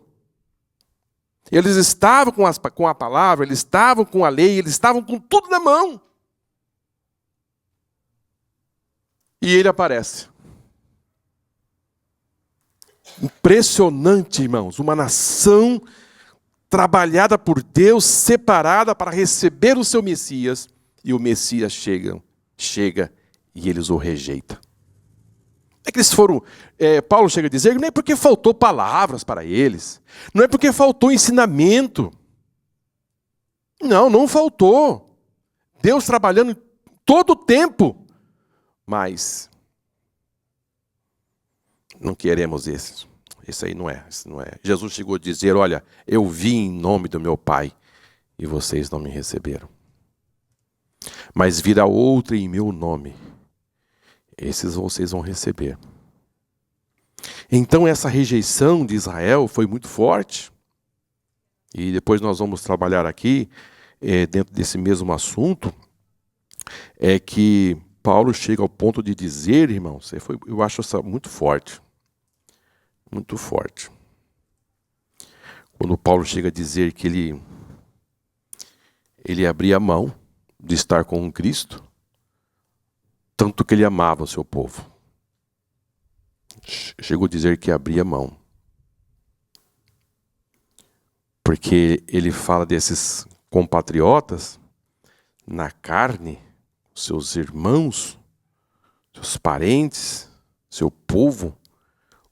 Eles estavam com a palavra, eles estavam com a lei, eles estavam com tudo na mão. E ele aparece. Impressionante, irmãos. Uma nação trabalhada por Deus, separada para receber o seu Messias. E o Messias chega e eles o rejeitam. É que eles foram, Paulo chega a dizer que não é porque faltou palavras para eles, não é porque faltou ensinamento. Não faltou. Deus trabalhando todo o tempo. Mas não queremos esse. Esse aí não é. Jesus chegou a dizer, olha, eu vim em nome do meu Pai e vocês não me receberam. Mas virá outro em meu nome. Esses vocês vão receber. Então essa rejeição de Israel foi muito forte. E depois nós vamos trabalhar aqui, dentro desse mesmo assunto, é que Paulo chega ao ponto de dizer, irmãos, eu acho isso muito forte. Muito forte. Quando Paulo chega a dizer que ele abria mão de estar com Cristo, tanto que ele amava o seu povo. Chegou a dizer que abria mão. Porque ele fala desses compatriotas na carne, seus irmãos, seus parentes, seu povo,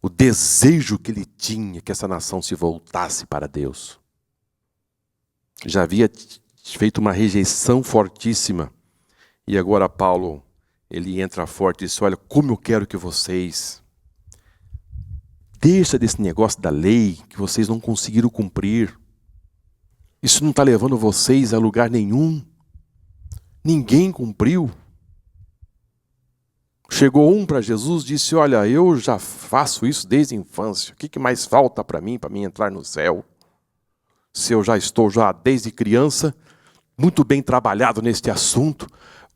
o desejo que ele tinha que essa nação se voltasse para Deus. Já havia feito uma rejeição fortíssima. E agora Paulo, ele entra forte e diz, olha, como eu quero que vocês deixem desse negócio da lei, que vocês não conseguiram cumprir. Isso não está levando vocês a lugar nenhum. Ninguém cumpriu. Chegou um para Jesus e disse, olha, eu já faço isso desde a infância. O que mais falta para mim entrar no céu? Se eu já estou desde criança, muito bem trabalhado neste assunto.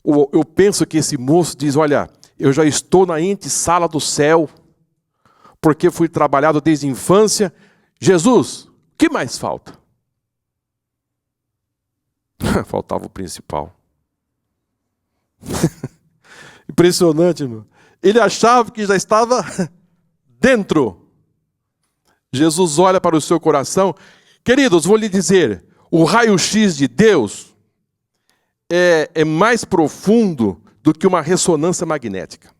Eu penso que esse moço diz, olha, eu já estou na antessala do céu, porque fui trabalhado desde a infância. Jesus, o que mais falta? Faltava o principal. Impressionante, irmão. Ele achava que já estava dentro. Jesus olha para o seu coração. Queridos, vou lhe dizer, o raio-x de Deus é mais profundo do que uma ressonância magnética.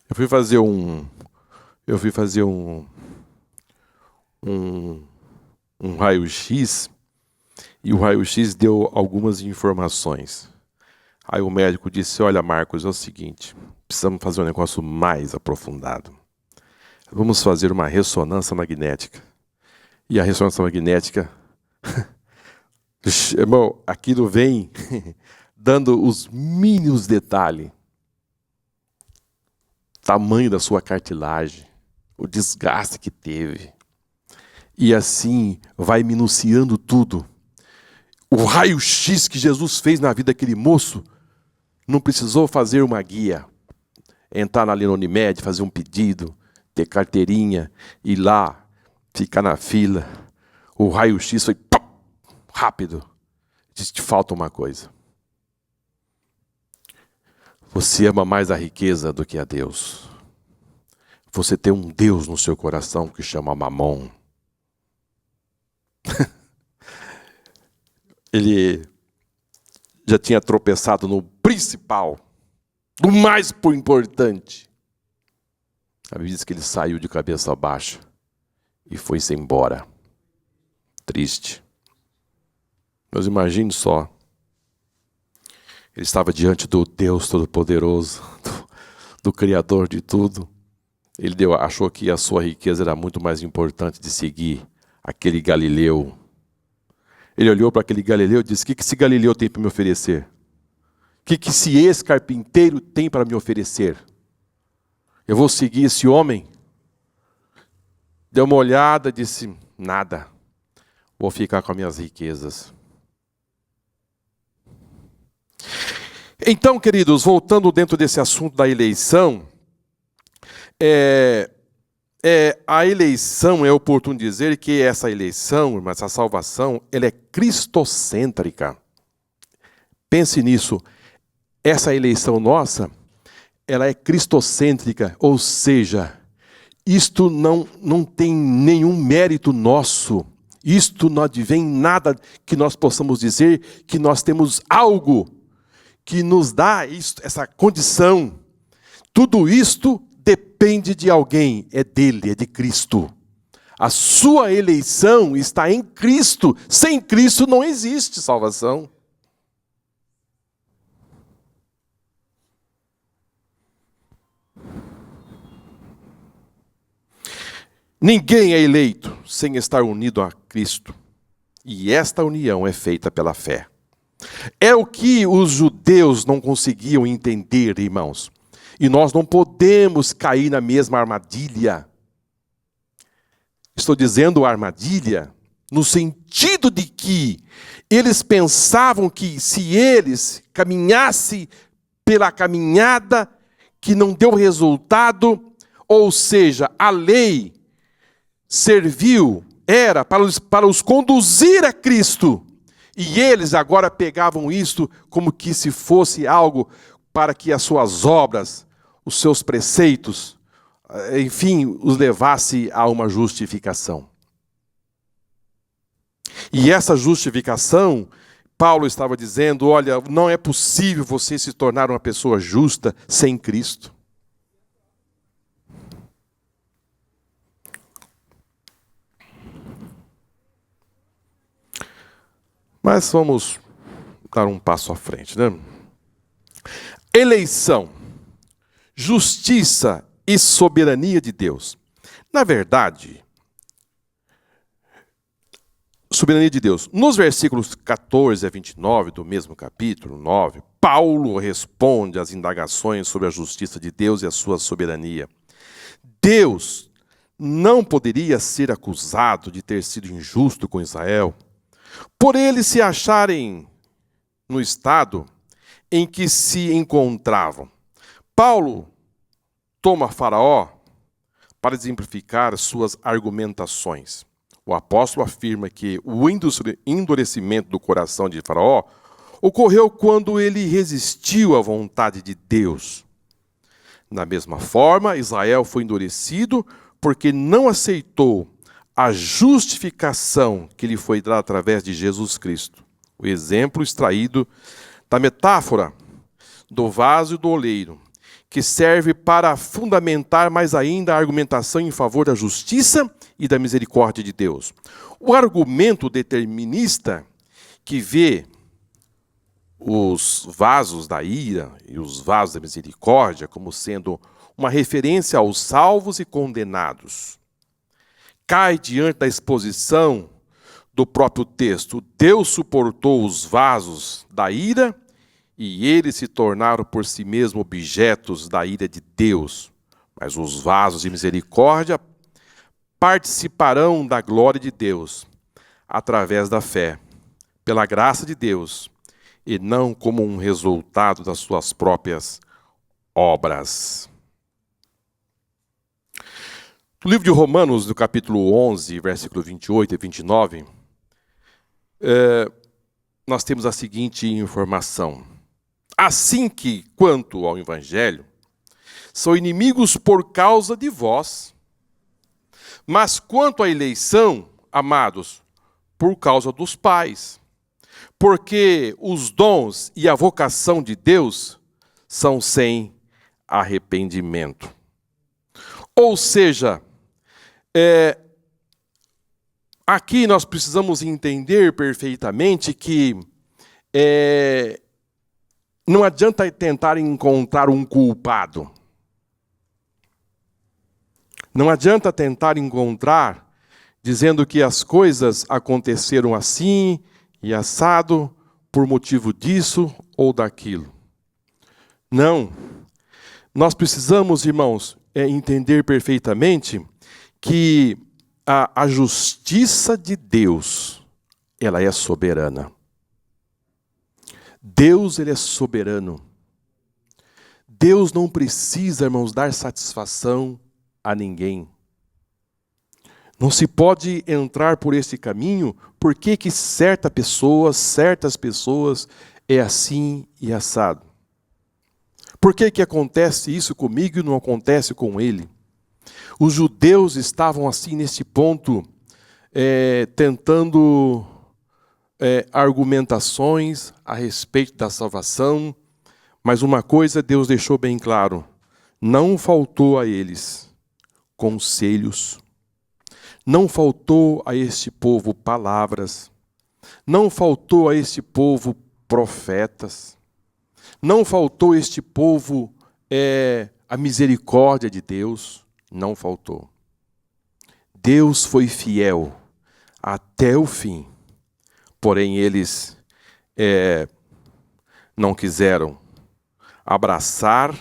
Eu fui fazer um raio-x e o raio-x deu algumas informações. Aí o médico disse, olha, Marcos, é o seguinte, precisamos fazer um negócio mais aprofundado. Vamos fazer uma ressonância magnética. E a ressonância magnética, irmão, aquilo vem dando os mínimos detalhes. tamanho da sua cartilagem, o desgaste que teve. E assim vai minuciando tudo. O raio-x que Jesus fez na vida daquele moço, não precisou fazer uma guia, entrar ali na Unimed, fazer um pedido, ter carteirinha, ir lá, ficar na fila. O raio-x foi rápido. Diz: te falta uma coisa. Você ama mais a riqueza do que a Deus. Você tem um Deus no seu coração que chama Mamon. Ele já tinha tropeçado no principal, no mais importante. A Bíblia diz que ele saiu de cabeça baixa e foi-se embora. Triste. Mas imagine só. Ele estava diante do Deus Todo-Poderoso, do Criador de tudo. Ele achou que a sua riqueza era muito mais importante de seguir aquele Galileu. Ele olhou para aquele Galileu e disse: o que esse Galileu tem para me oferecer? O que esse carpinteiro tem para me oferecer? Eu vou seguir esse homem? Deu uma olhada e disse: nada. Vou ficar com as minhas riquezas. Então, queridos, voltando dentro desse assunto da eleição, a eleição, é oportuno dizer que essa eleição, essa salvação, ela é cristocêntrica. Pense nisso. Essa eleição nossa, ela é cristocêntrica, ou seja, isto não tem nenhum mérito nosso. Isto não advém nada que nós possamos dizer que nós temos algo que nos dá essa condição. Tudo isto depende de alguém, é dele, é de Cristo. A sua eleição está em Cristo. Sem Cristo não existe salvação. Ninguém é eleito sem estar unido a Cristo. E esta união é feita pela fé. É o que os judeus não conseguiam entender, irmãos. E nós não podemos cair na mesma armadilha. Estou dizendo armadilha no sentido de que eles pensavam que se eles caminhassem pela caminhada que não deu resultado, ou seja, a lei era para os conduzir a Cristo. E eles agora pegavam isto como que se fosse algo para que as suas obras, os seus preceitos, enfim, os levasse a uma justificação. E essa justificação, Paulo estava dizendo: olha, não é possível você se tornar uma pessoa justa sem Cristo. Mas vamos dar um passo à frente, né? Eleição, justiça e soberania de Deus. Na verdade, soberania de Deus. Nos versículos 14 a 29 do mesmo capítulo 9, Paulo responde às indagações sobre a justiça de Deus e a sua soberania. Deus não poderia ser acusado de ter sido injusto com Israel, por eles se acharem no estado em que se encontravam. Paulo toma Faraó para exemplificar suas argumentações. O apóstolo afirma que o endurecimento do coração de Faraó ocorreu quando ele resistiu à vontade de Deus. Da mesma forma, Israel foi endurecido porque não aceitou a justificação que lhe foi dada através de Jesus Cristo. O exemplo extraído da metáfora do vaso e do oleiro, que serve para fundamentar mais ainda a argumentação em favor da justiça e da misericórdia de Deus. O argumento determinista, que vê os vasos da ira e os vasos da misericórdia como sendo uma referência aos salvos e condenados, cai diante da exposição do próprio texto. Deus suportou os vasos da ira e eles se tornaram por si mesmos objetos da ira de Deus. Mas os vasos de misericórdia participarão da glória de Deus através da fé, pela graça de Deus, e não como um resultado das suas próprias obras. No livro de Romanos, no capítulo 11, versículo 28 e 29, nós temos a seguinte informação. Assim que, quanto ao Evangelho, são inimigos por causa de vós, mas quanto à eleição, amados, por causa dos pais, porque os dons e a vocação de Deus são sem arrependimento. Ou seja, aqui nós precisamos entender perfeitamente que não adianta tentar encontrar um culpado. Não adianta tentar encontrar dizendo que as coisas aconteceram assim e assado por motivo disso ou daquilo. Não. Nós precisamos, irmãos, entender perfeitamente que a justiça de Deus, ela é soberana. Deus, ele é soberano. Deus não precisa, irmãos, dar satisfação a ninguém. Não se pode entrar por esse caminho, porque que certas pessoas é assim e assado. Por que acontece isso comigo e não acontece com ele? Os judeus estavam assim nesse ponto, tentando argumentações a respeito da salvação, mas uma coisa Deus deixou bem claro: não faltou a eles conselhos, não faltou a este povo palavras, não faltou a este povo profetas, não faltou a este povo a misericórdia de Deus, não faltou. Deus foi fiel até o fim, porém eles não quiseram abraçar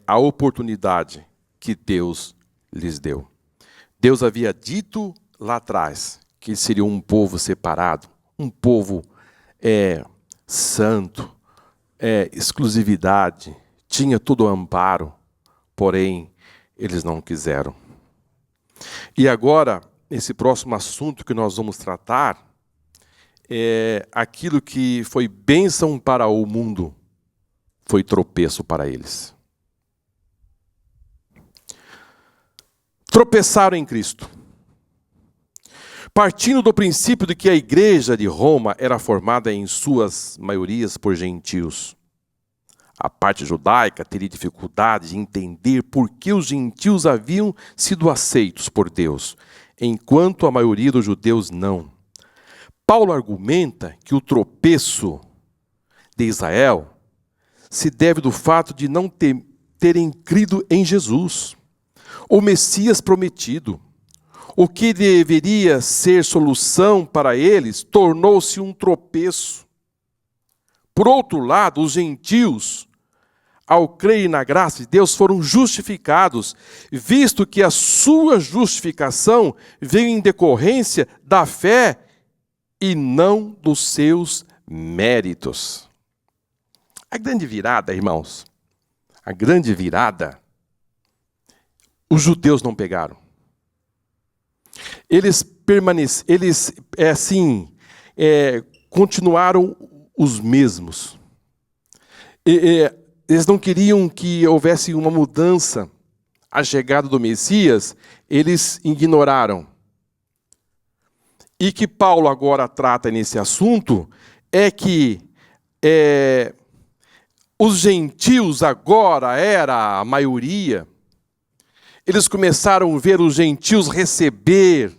a oportunidade que Deus lhes deu. Deus havia dito lá atrás que seria um povo separado, um povo santo, exclusividade, tinha todo o amparo, porém eles não quiseram. E agora, esse próximo assunto que nós vamos tratar é aquilo que foi bênção para o mundo, foi tropeço para eles. Tropeçaram em Cristo. Partindo do princípio de que a igreja de Roma era formada em suas maiorias por gentios. A parte judaica teria dificuldade de entender por que os gentios haviam sido aceitos por Deus, enquanto a maioria dos judeus não. Paulo argumenta que o tropeço de Israel se deve do fato de não terem crido em Jesus, o Messias prometido. O que deveria ser solução para eles tornou-se um tropeço. Por outro lado, os gentios, ao crerem na graça de Deus, foram justificados, visto que a sua justificação veio em decorrência da fé e não dos seus méritos. A grande virada, irmãos, a grande virada, os judeus não pegaram. Eles continuaram os mesmos. Eles não queriam que houvesse uma mudança. A chegada do Messias, eles ignoraram. E que Paulo agora trata nesse assunto é que os gentios agora era a maioria. Eles começaram a ver os gentios receber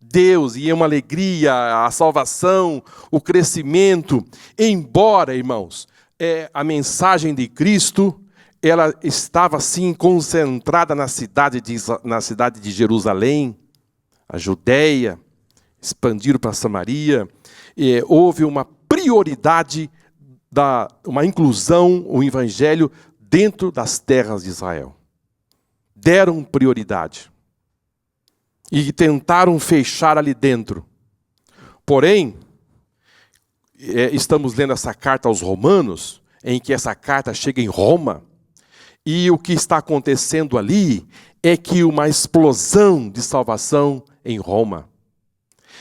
Deus, e é uma alegria, a salvação, o crescimento. Embora, irmãos, a mensagem de Cristo, ela estava assim concentrada na cidade de Jerusalém, a Judeia, expandiram para Samaria, houve uma prioridade, uma inclusão, o evangelho dentro das terras de Israel. deram prioridade e tentaram fechar ali dentro. Porém, estamos lendo essa carta aos Romanos, em que essa carta chega em Roma, e o que está acontecendo ali é que uma explosão de salvação em Roma.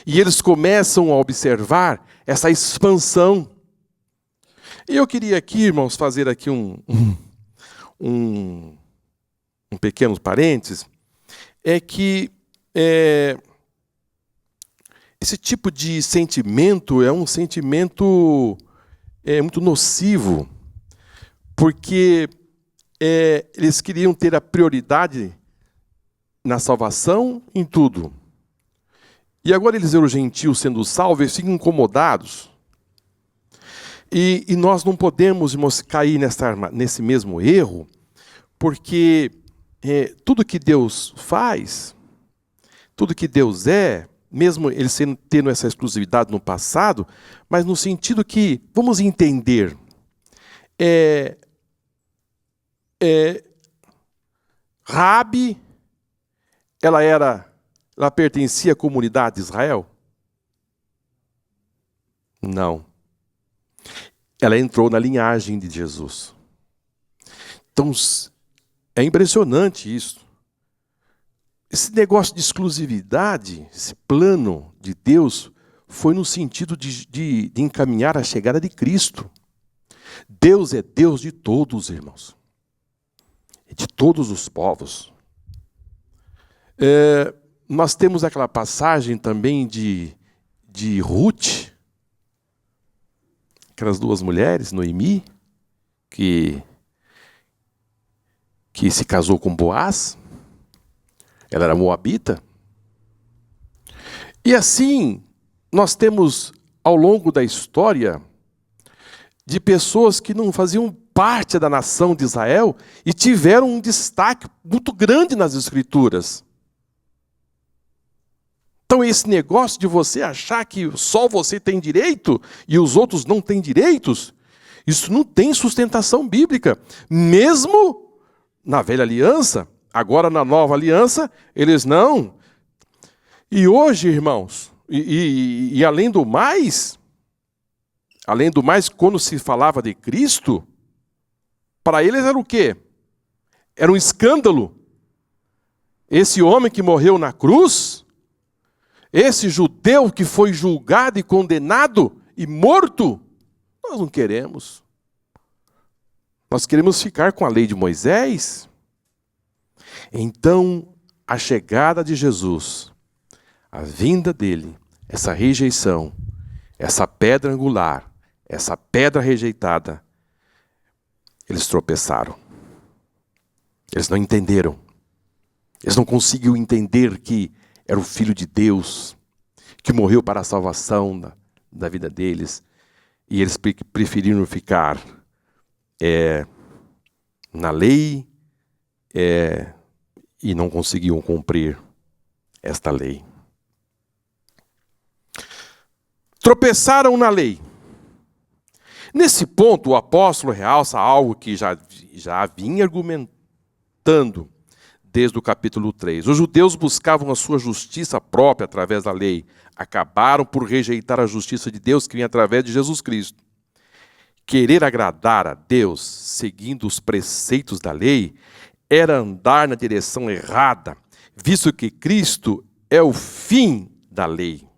E eles começam a observar essa expansão. E eu queria aqui, irmãos, fazer aqui um pequeno parênteses, é que esse tipo de sentimento é um sentimento muito nocivo, porque eles queriam ter a prioridade na salvação em tudo. E agora eles veem o gentio sendo salvo, eles ficam incomodados. E nós não podemos, irmãos, cair nesse mesmo erro, porque tudo que Deus faz, tudo que Deus mesmo ele tendo essa exclusividade no passado, mas no sentido que, vamos entender, Raabe, ela pertencia à comunidade de Israel? Não. Ela entrou na linhagem de Jesus. Então, é impressionante isso. Esse negócio de exclusividade, esse plano de Deus, foi no sentido de encaminhar a chegada de Cristo. Deus é Deus de todos, irmãos. De todos os povos. Nós temos aquela passagem também de Ruth, aquelas duas mulheres, Noemi, que se casou com Boaz. Ela era moabita. E assim, nós temos ao longo da história de pessoas que não faziam parte da nação de Israel e tiveram um destaque muito grande nas Escrituras. Então esse negócio de você achar que só você tem direito e os outros não têm direitos, isso não tem sustentação bíblica. Mesmo na velha aliança, agora na nova aliança, eles não. E hoje, irmãos, e além do mais, quando se falava de Cristo, para eles era o quê? Era um escândalo. Esse homem que morreu na cruz, esse judeu que foi julgado e condenado e morto, nós não queremos. Nós queremos ficar com a lei de Moisés. Então, a chegada de Jesus, a vinda dele, essa rejeição, essa pedra angular, essa pedra rejeitada, eles tropeçaram. Eles não entenderam. Eles não conseguiram entender que era o Filho de Deus, que morreu para a salvação da vida deles. E eles preferiram ficar na lei e não conseguiam cumprir esta lei. Tropeçaram na lei. Nesse ponto, o apóstolo realça algo que já vinha argumentando desde o capítulo 3. Os judeus buscavam a sua justiça própria através da lei. Acabaram por rejeitar a justiça de Deus que vinha através de Jesus Cristo. Querer agradar a Deus, seguindo os preceitos da lei, era andar na direção errada, visto que Cristo é o fim da lei.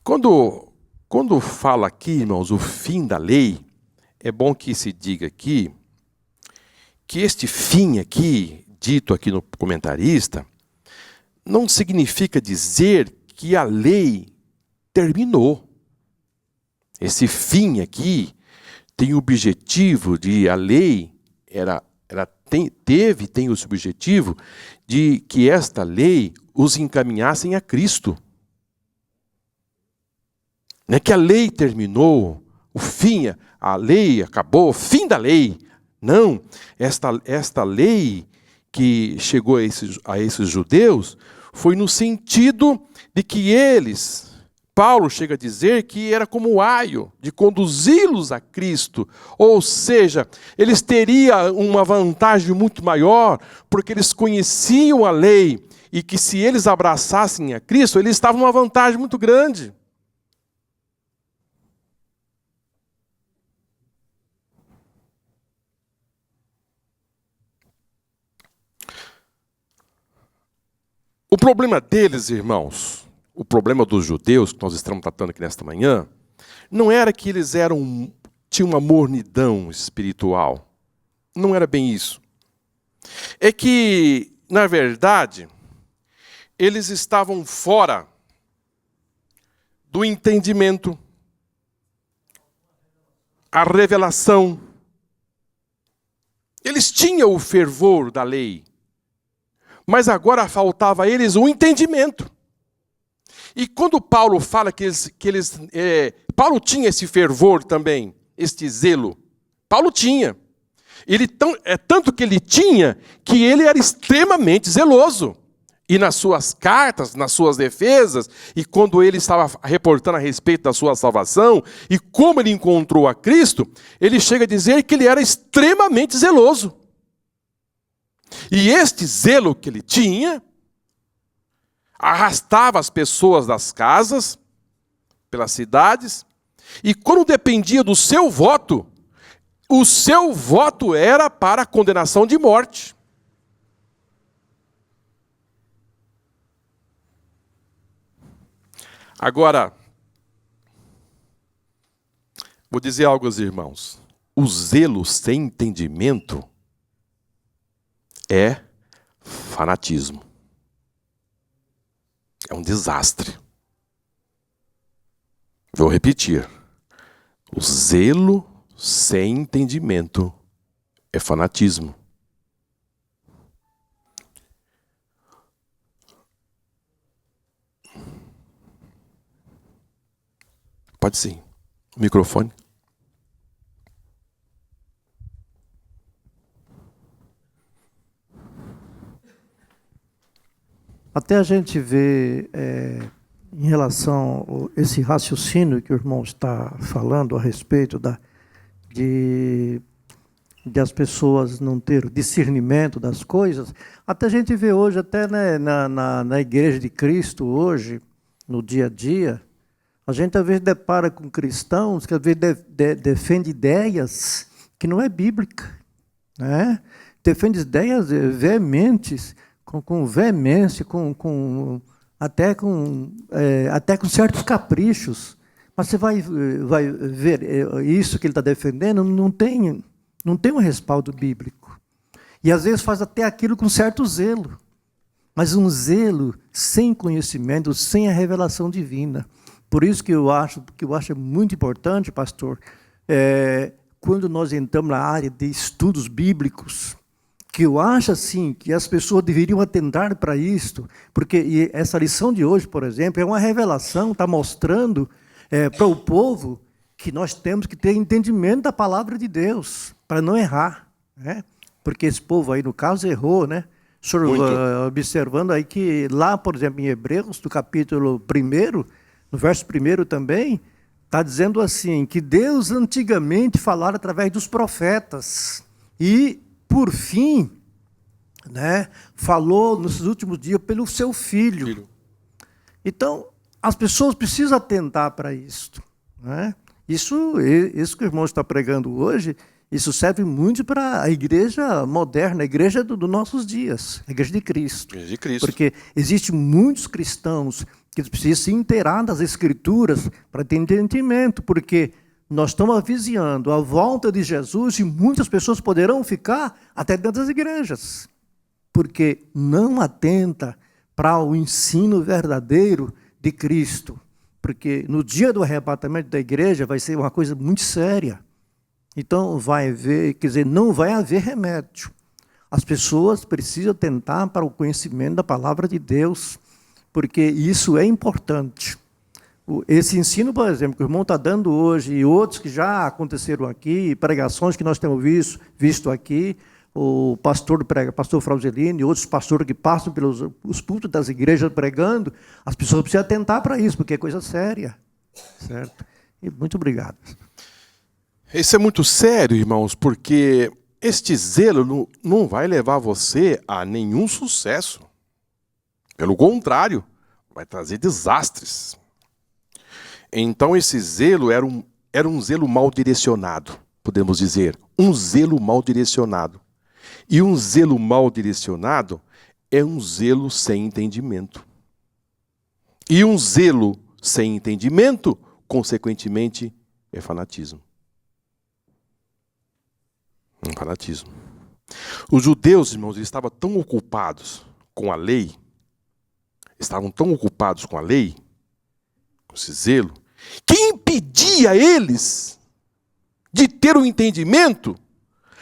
Quando fala aqui, irmãos, o fim da lei, é bom que se diga aqui que este fim aqui, dito aqui no comentarista, não significa dizer que a lei terminou. Esse fim aqui tem o objetivo de a lei tem o objetivo de que esta lei os encaminhassem a Cristo. Não é que a lei terminou, o fim, a lei acabou, o fim da lei. Não, esta lei que chegou a esses judeus foi no sentido de que eles Paulo chega a dizer que era como o aio de conduzi-los a Cristo. Ou seja, eles teriam uma vantagem muito maior, porque eles conheciam a lei, e que se eles abraçassem a Cristo, eles estavam numa vantagem muito grande. O problema deles, irmãos, o problema dos judeus, que nós estamos tratando aqui nesta manhã, não era que eles tinham uma mornidão espiritual. Não era bem isso. É que, na verdade, eles estavam fora do entendimento, a revelação. Eles tinham o fervor da lei, mas agora faltava a eles o entendimento. E quando Paulo fala Paulo tinha esse fervor também, este zelo. Paulo tinha. Tanto que ele tinha, que ele era extremamente zeloso. E nas suas cartas, nas suas defesas, e quando ele estava reportando a respeito da sua salvação, e como ele encontrou a Cristo, ele chega a dizer que ele era extremamente zeloso. E este zelo que ele tinha arrastava as pessoas das casas, pelas cidades, e quando dependia do seu voto, o seu voto era para a condenação de morte. Agora, vou dizer algo aos irmãos. O zelo sem entendimento é fanatismo. É um desastre. Vou repetir. O zelo sem entendimento é fanatismo. Pode sim. O microfone. Até a gente vê, em relação a esse raciocínio que o irmão está falando a respeito de as pessoas não ter discernimento das coisas, até a gente vê hoje, até né, na Igreja de Cristo, hoje, no dia a dia, a gente às vezes depara com cristãos que às vezes defendem ideias que não é bíblica, né? Defende ideias veementes, com veemência, até com certos caprichos. Mas você vai ver isso que ele está defendendo, não tem um respaldo bíblico. E às vezes faz até aquilo com certo zelo, mas um zelo sem conhecimento, sem a revelação divina. Por isso que eu acho muito importante, pastor, quando nós entramos na área de estudos bíblicos, que eu acho assim, que as pessoas deveriam atentar para isto, porque essa lição de hoje, por exemplo, é uma revelação, está mostrando para o povo que nós temos que ter entendimento da palavra de Deus, para não errar, né? Porque esse povo aí, no caso, errou, né? O senhor observando aí que lá, por exemplo, em Hebreus, do capítulo 1, no verso 1 também, está dizendo assim, que Deus antigamente falara através dos profetas, e por fim, né, falou nos últimos dias pelo seu filho. Então, as pessoas precisam atentar para isso, né? Isso que o irmão está pregando hoje, isso serve muito para a igreja moderna, a igreja dos nossos dias, a igreja de Cristo. Igreja de Cristo. Porque existem muitos cristãos que precisam se inteirar das Escrituras para ter entendimento, porque nós estamos avizinhando a volta de Jesus e muitas pessoas poderão ficar até dentro das igrejas, porque não atenta para o ensino verdadeiro de Cristo. Porque no dia do arrebatamento da igreja vai ser uma coisa muito séria. Então não vai haver remédio. As pessoas precisam atentar para o conhecimento da palavra de Deus, porque isso é importante. Esse ensino, por exemplo, que o irmão está dando hoje, e outros que já aconteceram aqui, pregações que nós temos visto aqui, o pastor prega, pastor Frauzelini, outros pastores que passam pelos os púlpitos das igrejas pregando, as pessoas precisam atentar para isso, porque é coisa séria. Certo? E muito obrigado. Isso é muito sério, irmãos, porque este zelo não vai levar você a nenhum sucesso. Pelo contrário, vai trazer desastres. Então esse zelo era um zelo mal direcionado, podemos dizer. Um zelo mal direcionado. E um zelo mal direcionado é um zelo sem entendimento. E um zelo sem entendimento, consequentemente, é fanatismo. Um fanatismo. Os judeus, irmãos, eles estavam tão ocupados com a lei, com esse zelo, que impedia eles de ter um entendimento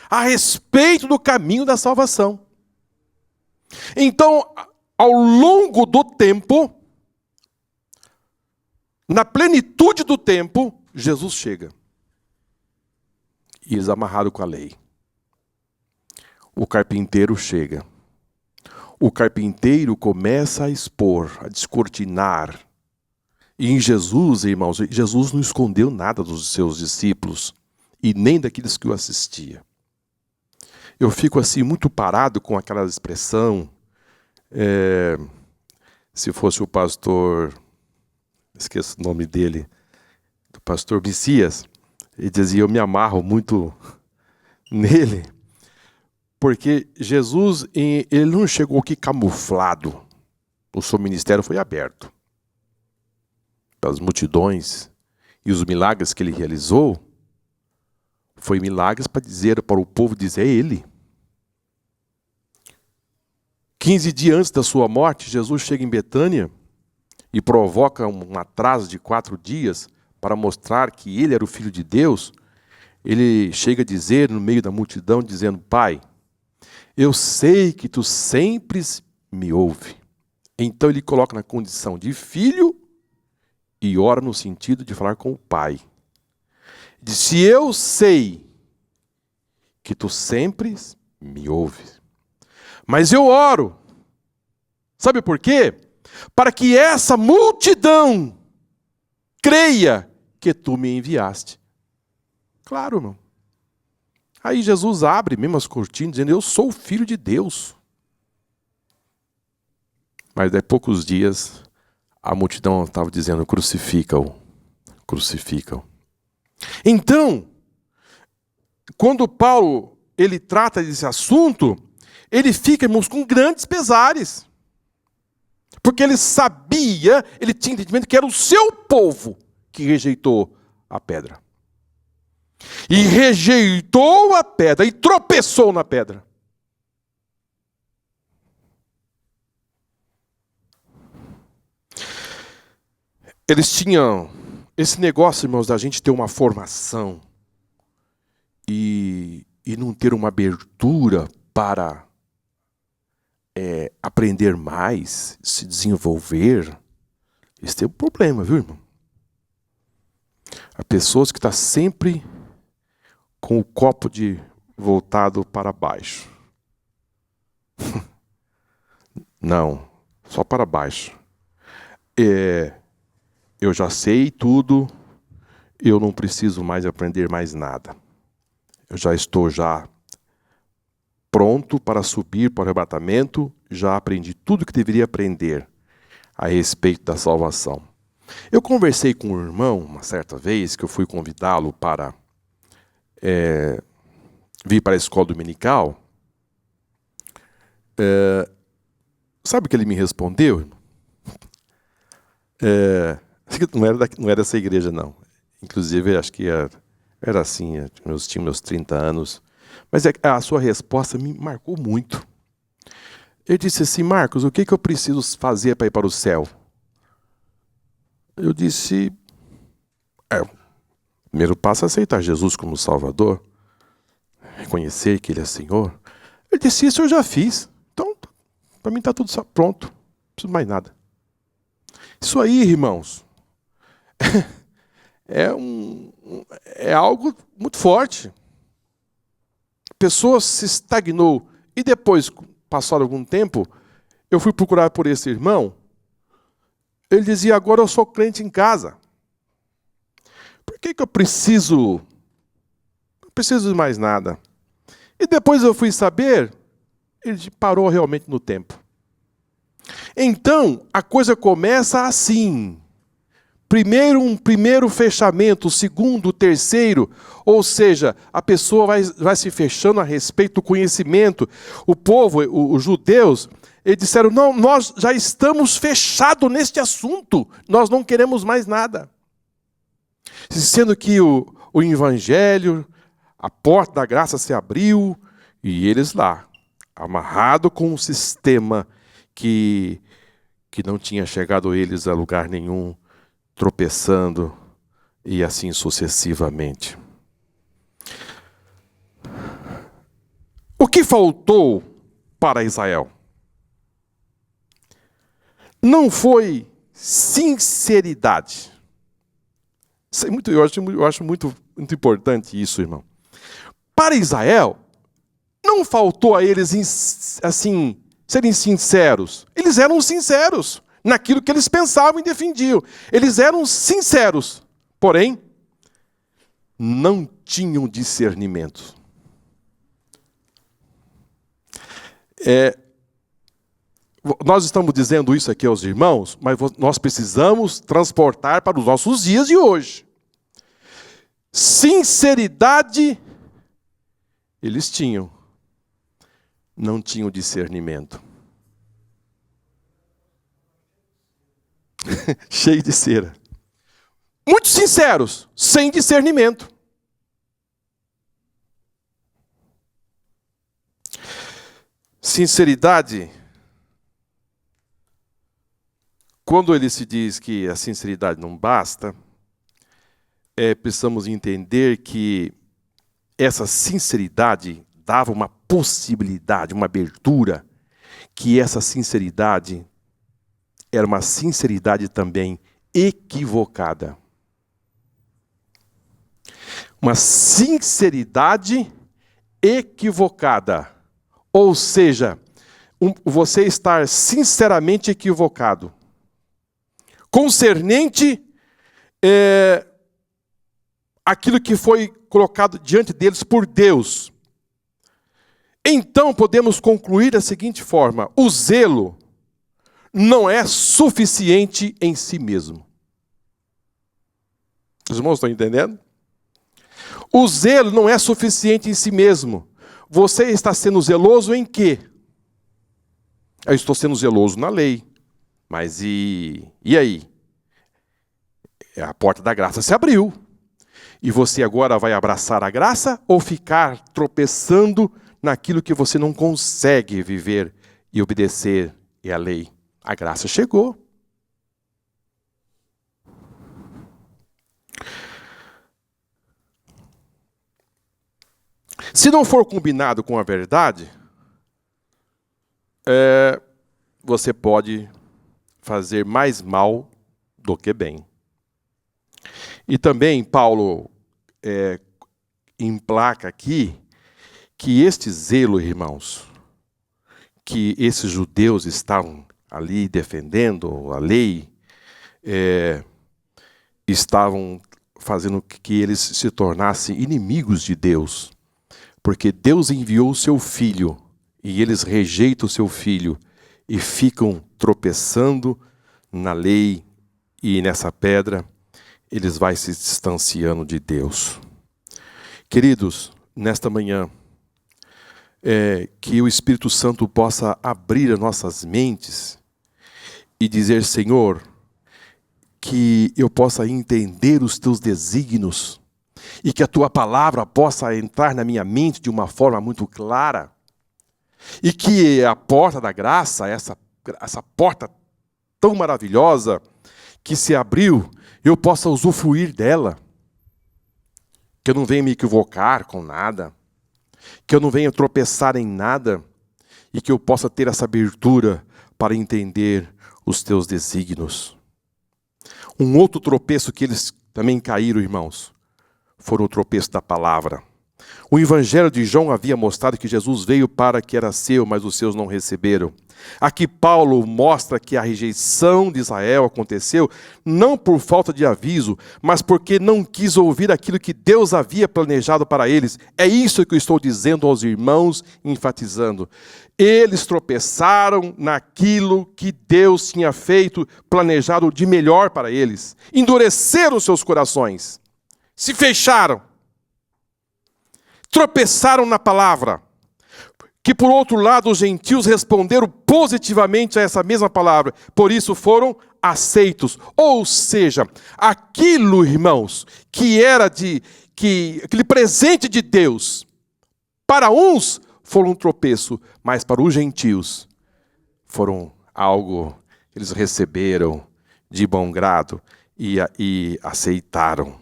a respeito do caminho da salvação. Então, ao longo do tempo, na plenitude do tempo, Jesus chega. E eles amarraram com a lei. O carpinteiro chega. O carpinteiro começa a expor, a descortinar. E em Jesus, irmãos, Jesus não escondeu nada dos seus discípulos e nem daqueles que o assistiam. Eu fico assim muito parado com aquela expressão, se fosse o pastor, esqueço o nome dele, do pastor Messias, ele dizia, eu me amarro muito nele, porque Jesus, ele não chegou aqui camuflado, o seu ministério foi aberto. As multidões e os milagres que ele realizou, foi milagres para o povo dizer, é ele. 15 dias antes da sua morte, Jesus chega em Betânia e provoca um atraso de 4 dias para mostrar que ele era o Filho de Deus. Ele chega a dizer no meio da multidão, dizendo, Pai, eu sei que tu sempre me ouve. Então ele coloca na condição de filho e ora no sentido de falar com o Pai. Diz, se eu sei que tu sempre me ouves, mas eu oro, sabe por quê? Para que essa multidão creia que tu me enviaste. Claro, irmão. Aí Jesus abre mesmo as cortinas, dizendo, eu sou o Filho de Deus. Mas daí poucos dias, a multidão estava dizendo, crucifica-o, crucifica-o. Então, quando Paulo ele trata desse assunto, ele fica, irmãos, com grandes pesares. Porque ele sabia, ele tinha entendimento que era o seu povo que rejeitou a pedra. E rejeitou a pedra, e tropeçou na pedra. Eles tinham esse negócio, irmãos, da gente ter uma formação e não ter uma abertura para aprender mais, se desenvolver. Isso é um problema, viu, irmão? Há pessoas que estão sempre com o copo voltado para baixo. Não, só para baixo. Eu já sei tudo, eu não preciso mais aprender mais nada. Eu já estou pronto para subir para o arrebatamento, já aprendi tudo que deveria aprender a respeito da salvação. Eu conversei com um irmão uma certa vez, que eu fui convidá-lo para vir para a escola dominical. Sabe o que ele me respondeu? Não era dessa igreja, não. Inclusive, acho que era assim, tinha meus 30 anos. Mas a sua resposta me marcou muito. Ele disse assim, Marcos, o que eu preciso fazer para ir para o céu? Eu disse, o primeiro passo é aceitar Jesus como Salvador, reconhecer que Ele é Senhor. Ele disse, isso eu já fiz. Então, para mim está tudo pronto, não preciso mais nada. Isso aí, irmãos, é algo muito forte. pessoa se estagnou. E depois, passado algum tempo, eu fui procurar por esse irmão. Ele dizia, agora eu sou crente em casa. Por que eu preciso? Não preciso de mais nada. E depois eu fui saber, ele parou realmente no tempo. Então, a coisa começa assim. Primeiro, um primeiro fechamento, o segundo, o terceiro, ou seja, a pessoa vai se fechando a respeito do conhecimento. O povo, os judeus, eles disseram, não, nós já estamos fechados neste assunto, nós não queremos mais nada. Sendo que o evangelho, a porta da graça se abriu, e eles lá, amarrado com um sistema que não tinha chegado eles a lugar nenhum, tropeçando e assim sucessivamente. O que faltou para Israel? Não foi sinceridade. Eu acho muito importante isso, irmão. Para Israel, não faltou a eles assim serem sinceros. Eles eram sinceros naquilo que eles pensavam e defendiam. Eles eram sinceros, porém, não tinham discernimento. Nós estamos dizendo isso aqui aos irmãos, mas nós precisamos transportar para os nossos dias de hoje. Sinceridade, eles tinham. Não tinham discernimento. Cheio de cera. Muito sinceros, sem discernimento. Sinceridade, quando ele se diz que a sinceridade não basta, precisamos entender que essa sinceridade dava uma possibilidade, uma abertura, que essa sinceridade era uma sinceridade também equivocada. Uma sinceridade equivocada. Ou seja, você estar sinceramente equivocado. Concernente aquilo que foi colocado diante deles por Deus. Então podemos concluir da seguinte forma: o zelo não é suficiente em si mesmo. Os irmãos estão entendendo? O zelo não é suficiente em si mesmo. Você está sendo zeloso em quê? Eu estou sendo zeloso na lei. Mas e aí? A porta da graça se abriu. E você agora vai abraçar a graça ou ficar tropeçando naquilo que você não consegue viver e obedecer à lei? A graça chegou. Se não for combinado com a verdade, você pode fazer mais mal do que bem. E também Paulo emplaca aqui que este zelo, irmãos, que esses judeus estavam ali defendendo a lei, estavam fazendo que eles se tornassem inimigos de Deus. Porque Deus enviou o seu Filho, e eles rejeitam o seu Filho, e ficam tropeçando na lei e nessa pedra, eles vão se distanciando de Deus. Queridos, nesta manhã, que o Espírito Santo possa abrir as nossas mentes e dizer, Senhor, que eu possa entender os teus desígnios e que a tua palavra possa entrar na minha mente de uma forma muito clara e que a porta da graça, essa porta tão maravilhosa que se abriu, eu possa usufruir dela, que eu não venha me equivocar com nada, que eu não venha tropeçar em nada e que eu possa ter essa abertura para entender os teus desígnios. Um outro tropeço que eles também caíram, irmãos, foi o tropeço da palavra. O evangelho de João havia mostrado que Jesus veio para que era seu, mas os seus não receberam. Aqui Paulo mostra que a rejeição de Israel aconteceu não por falta de aviso, mas porque não quis ouvir aquilo que Deus havia planejado para eles. É isso que eu estou dizendo aos irmãos, enfatizando. Eles tropeçaram naquilo que Deus tinha feito, planejado de melhor para eles. Endureceram seus corações, se fecharam, tropeçaram na palavra. Que por outro lado os gentios responderam positivamente a essa mesma palavra, por isso foram aceitos. Ou seja, aquilo, irmãos, que era aquele presente de Deus, para uns foram um tropeço, mas para os gentios foram algo que eles receberam de bom grado e aceitaram.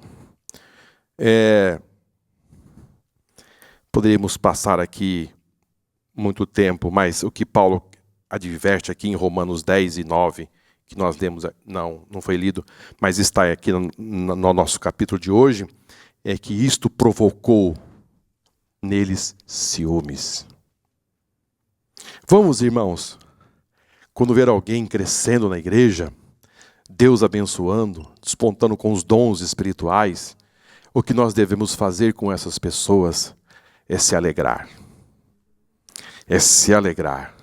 Poderíamos passar aqui muito tempo, mas o que Paulo adverte aqui em Romanos 10 e 9, que nós lemos, não foi lido, mas está aqui no nosso capítulo de hoje, é que isto provocou neles ciúmes. Vamos, irmãos, quando ver alguém crescendo na igreja, Deus abençoando, despontando com os dons espirituais, o que nós devemos fazer com essas pessoas é se alegrar. É se alegrar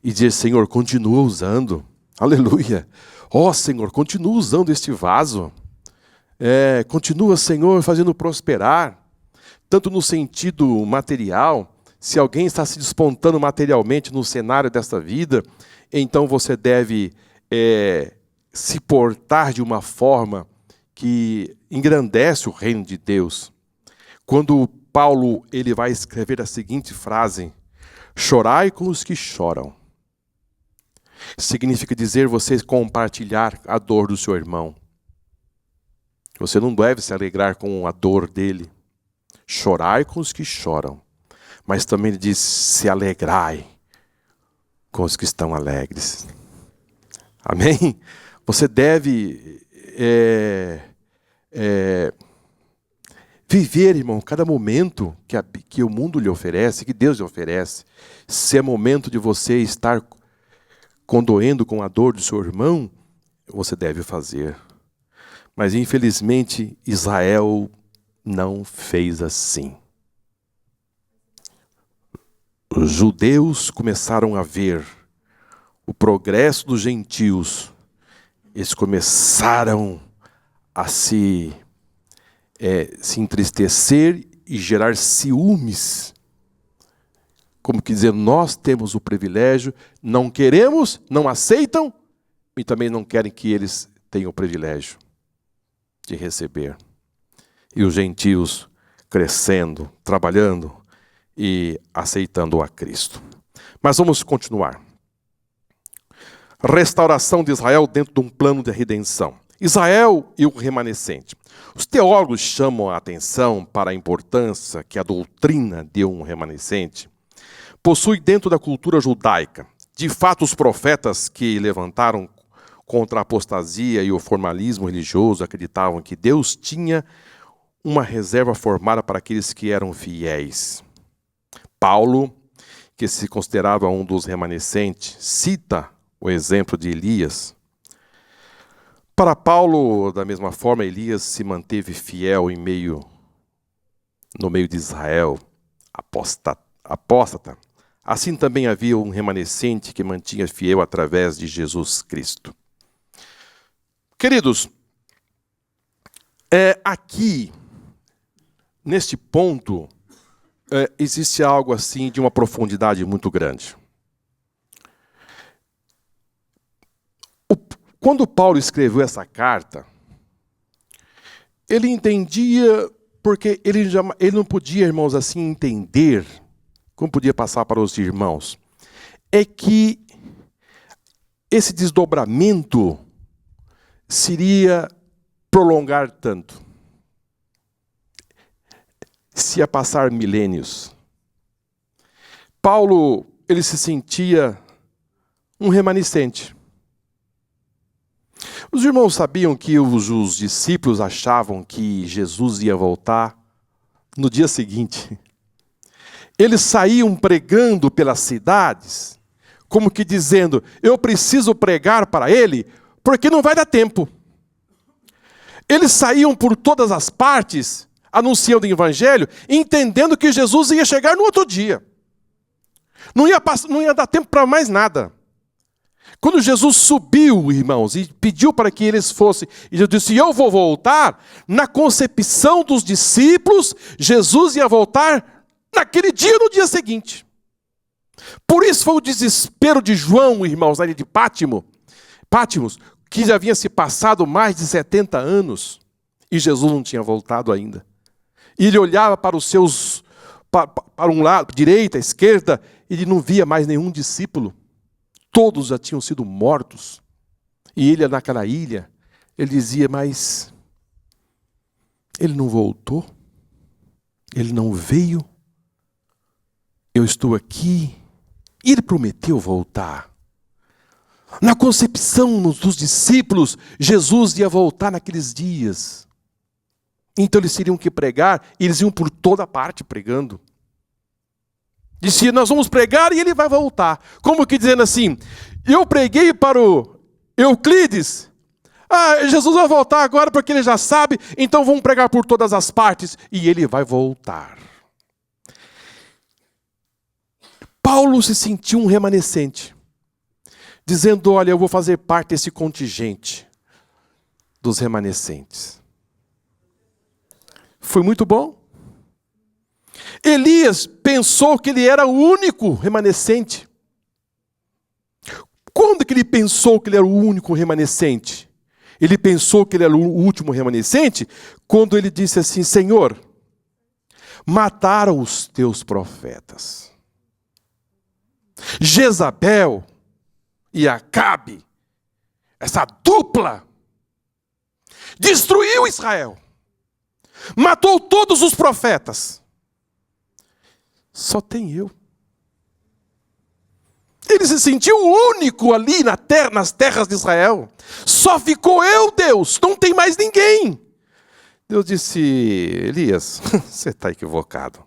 e dizer: Senhor, continua usando, aleluia, Senhor, continua usando este vaso, continua, Senhor, fazendo prosperar, tanto no sentido material. Se alguém está se despontando materialmente no cenário desta vida, então você deve se portar de uma forma que engrandece o reino de Deus. Quando Paulo ele vai escrever a seguinte frase: chorai com os que choram. Significa dizer você compartilhar a dor do seu irmão. Você não deve se alegrar com a dor dele. Chorai com os que choram. Mas também ele diz: se alegrai com os que estão alegres. Amém? Você deve viver, irmão, cada momento que o mundo lhe oferece, que Deus lhe oferece. Se é momento de você estar condoendo com a dor do seu irmão, você deve fazer. Mas infelizmente Israel não fez assim. Os judeus começaram a ver o progresso dos gentios. Eles começaram a se entristecer e gerar ciúmes. Como que dizer, nós temos o privilégio, não queremos, não aceitam, e também não querem que eles tenham o privilégio de receber. E os gentios crescendo, trabalhando e aceitando a Cristo. Mas vamos continuar. Restauração de Israel dentro de um plano de redenção. Israel e o remanescente. Os teólogos chamam a atenção para a importância que a doutrina de um remanescente possui dentro da cultura judaica. De fato, os profetas que levantaram contra a apostasia e o formalismo religioso acreditavam que Deus tinha uma reserva formada para aqueles que eram fiéis. Paulo, que se considerava um dos remanescentes, cita o exemplo de Elias. Para Paulo, da mesma forma, Elias se manteve fiel no meio de Israel apóstata. Assim também havia um remanescente que mantinha fiel através de Jesus Cristo. Queridos, aqui, neste ponto, existe algo assim de uma profundidade muito grande. Quando Paulo escreveu essa carta, ele entendia, porque ele não podia, irmãos, assim entender, como podia passar para os irmãos, é que esse desdobramento seria prolongar tanto. Se ia passar milênios. Paulo, ele se sentia um remanescente. Os irmãos sabiam que os discípulos achavam que Jesus ia voltar no dia seguinte. eles saíam pregando pelas cidades, como que dizendo, eu preciso pregar para ele, porque não vai dar tempo. Eles saíam por todas as partes, anunciando o evangelho, entendendo que Jesus ia chegar no outro dia. Não ia dar tempo para mais nada. Quando Jesus subiu, irmãos, e pediu para que eles fossem, e Jesus disse, eu vou voltar, na concepção dos discípulos, Jesus ia voltar naquele dia, no dia seguinte. Por isso foi o desespero de João, irmãos, na ilha de Pátimos, que já havia se passado mais de 70 anos, e Jesus não tinha voltado ainda. E ele olhava para os seus, para um lado, direita, esquerda, e ele não via mais nenhum discípulo. Todos já tinham sido mortos. E ele, naquela ilha, ele dizia, mas ele não voltou? Ele não veio? Eu estou aqui. E ele prometeu voltar. Na concepção dos discípulos, Jesus ia voltar naqueles dias. Então eles teriam que pregar, e eles iam por toda parte pregando. Disse, nós vamos pregar e ele vai voltar. Como que dizendo assim, eu preguei para o Euclides, Jesus vai voltar agora porque ele já sabe, então vamos pregar por todas as partes e ele vai voltar. Paulo se sentiu um remanescente, dizendo, olha, eu vou fazer parte desse contingente dos remanescentes. Foi muito bom. Elias pensou que ele era o único remanescente. Quando que ele pensou que ele era o único remanescente? Ele pensou que ele era o último remanescente quando ele disse assim, Senhor, mataram os teus profetas. Jezabel e Acabe, essa dupla, destruiu Israel. Matou todos os profetas. Só tem eu. Ele se sentiu único ali na terra, nas terras de Israel. Só ficou eu, Deus, não tem mais ninguém. Deus disse, Elias, você está equivocado.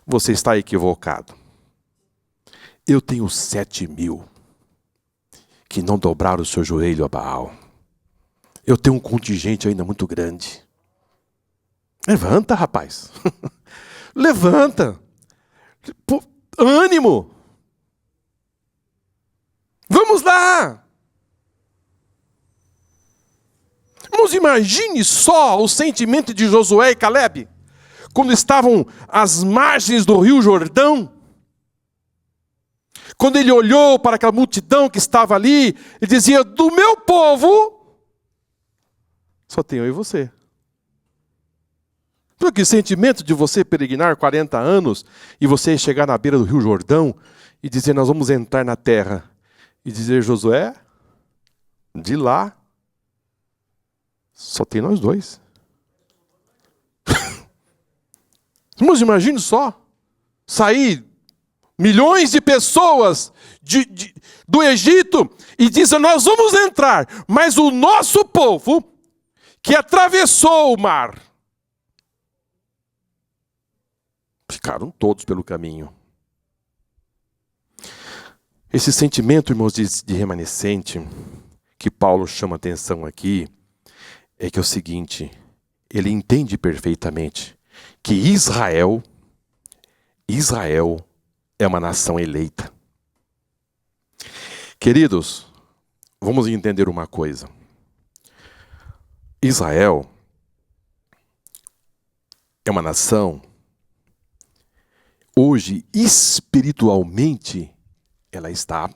Você está equivocado. Eu tenho 7.000 que não dobraram o seu joelho a Baal. Eu tenho um contingente ainda muito grande. Levanta, rapaz. Levanta. Pô, ânimo. Vamos lá. Irmãos, imagine só o sentimento de Josué e Calebe, quando estavam às margens do rio Jordão. Quando ele olhou para aquela multidão que estava ali, ele dizia, do meu povo, só tenho eu e você. Que sentimento de você peregrinar 40 anos e você chegar na beira do rio Jordão e dizer, nós vamos entrar na terra. E dizer, Josué, de lá, só tem nós dois. Mas imagine só, sair milhões de pessoas do Egito e dizer, nós vamos entrar, mas o nosso povo que atravessou o mar, ficaram todos pelo caminho. Esse sentimento, irmãos, de remanescente, que Paulo chama atenção aqui, é que é o seguinte, ele entende perfeitamente que Israel é uma nação eleita. Queridos, vamos entender uma coisa. Israel é uma nação, hoje, espiritualmente, ela está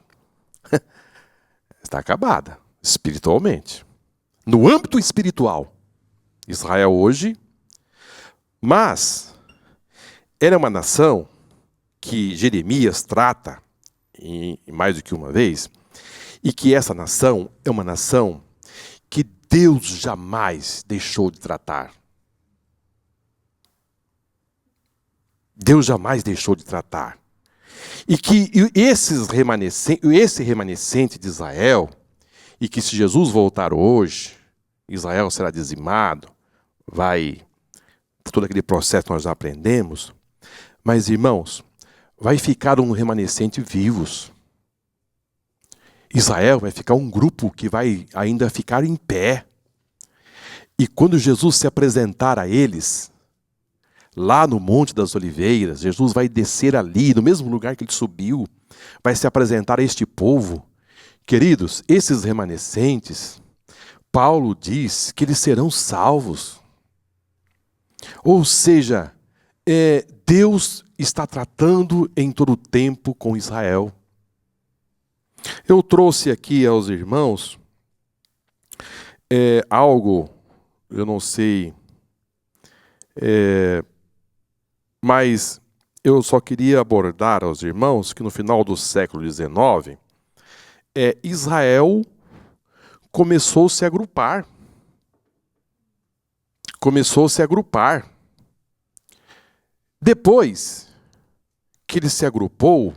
acabada, espiritualmente. No âmbito espiritual, Israel hoje, mas ela é uma nação que Jeremias trata, mais do que uma vez, e que essa nação é uma nação que Deus jamais deixou de tratar. Deus jamais deixou de tratar. E que esse remanescente de Israel, e que se Jesus voltar hoje, Israel será dizimado, todo aquele processo que nós já aprendemos, Mas, irmãos, vai ficar um remanescente vivos. Israel vai ficar um grupo que vai ainda ficar em pé. E quando Jesus se apresentar a eles, lá no Monte das Oliveiras, Jesus vai descer ali, no mesmo lugar que ele subiu, vai se apresentar a este povo. Queridos, esses remanescentes, Paulo diz que eles serão salvos. Ou seja, Deus está tratando em todo o tempo com Israel. Eu trouxe aqui aos irmãos algo, eu não sei, mas eu só queria abordar aos irmãos que no final do século XIX, Israel começou a se agrupar. Depois que ele se agrupou,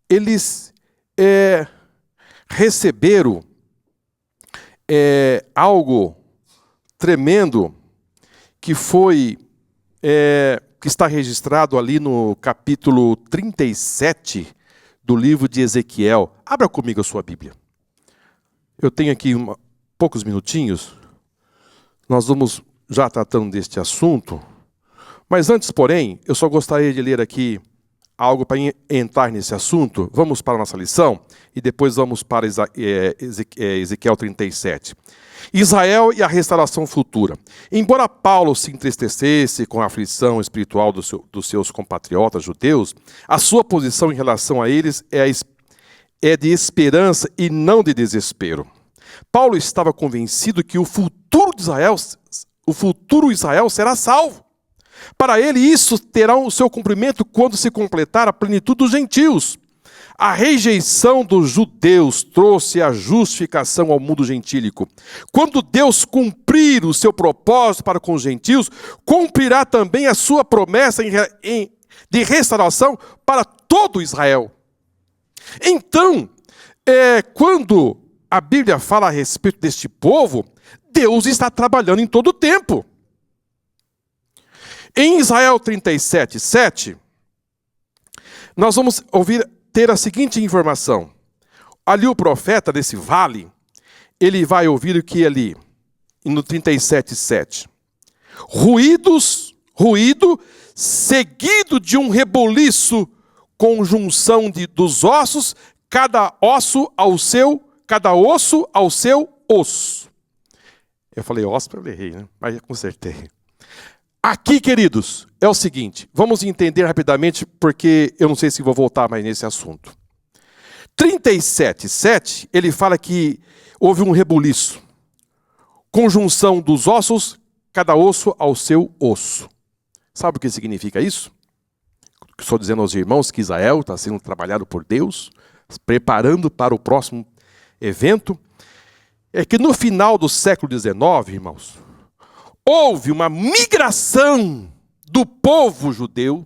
eles receberam algo tremendo que foi que está registrado ali no capítulo 37 do livro de Ezequiel. Abra comigo a sua Bíblia. Eu tenho aqui poucos minutinhos. Nós vamos já tratando deste assunto. Mas antes, porém, eu só gostaria de ler aqui algo para entrar nesse assunto. Vamos para a nossa lição e depois vamos para Ezequiel 37. Israel e a restauração futura. Embora Paulo se entristecesse com a aflição espiritual dos seus compatriotas judeus, a sua posição em relação a eles é de esperança e não de desespero. Paulo estava convencido que o futuro Israel será salvo. Para ele, isso terá o seu cumprimento quando se completar a plenitude dos gentios. A rejeição dos judeus trouxe a justificação ao mundo gentílico. Quando Deus cumprir o seu propósito para com os gentios, cumprirá também a sua promessa de restauração para todo Israel. Então, quando a Bíblia fala a respeito deste povo, Deus está trabalhando em todo o tempo. Em Israel 37, 7, nós vamos ter a seguinte informação. Ali o profeta desse vale, ele vai ouvir o que ali, no 37, 7. Ruído seguido de um reboliço, conjunção dos ossos, cada osso ao seu osso. Eu falei osso, eu errei, né? Mas consertei. Aqui, queridos, é o seguinte, vamos entender rapidamente, porque eu não sei se vou voltar mais nesse assunto. 37, 7, ele fala que houve um rebuliço, conjunção dos ossos, cada osso ao seu osso. Sabe o que significa isso? Estou dizendo aos irmãos que Israel está sendo trabalhado por Deus, preparando para o próximo evento. É que no final do século XIX, irmãos, houve uma migração do povo judeu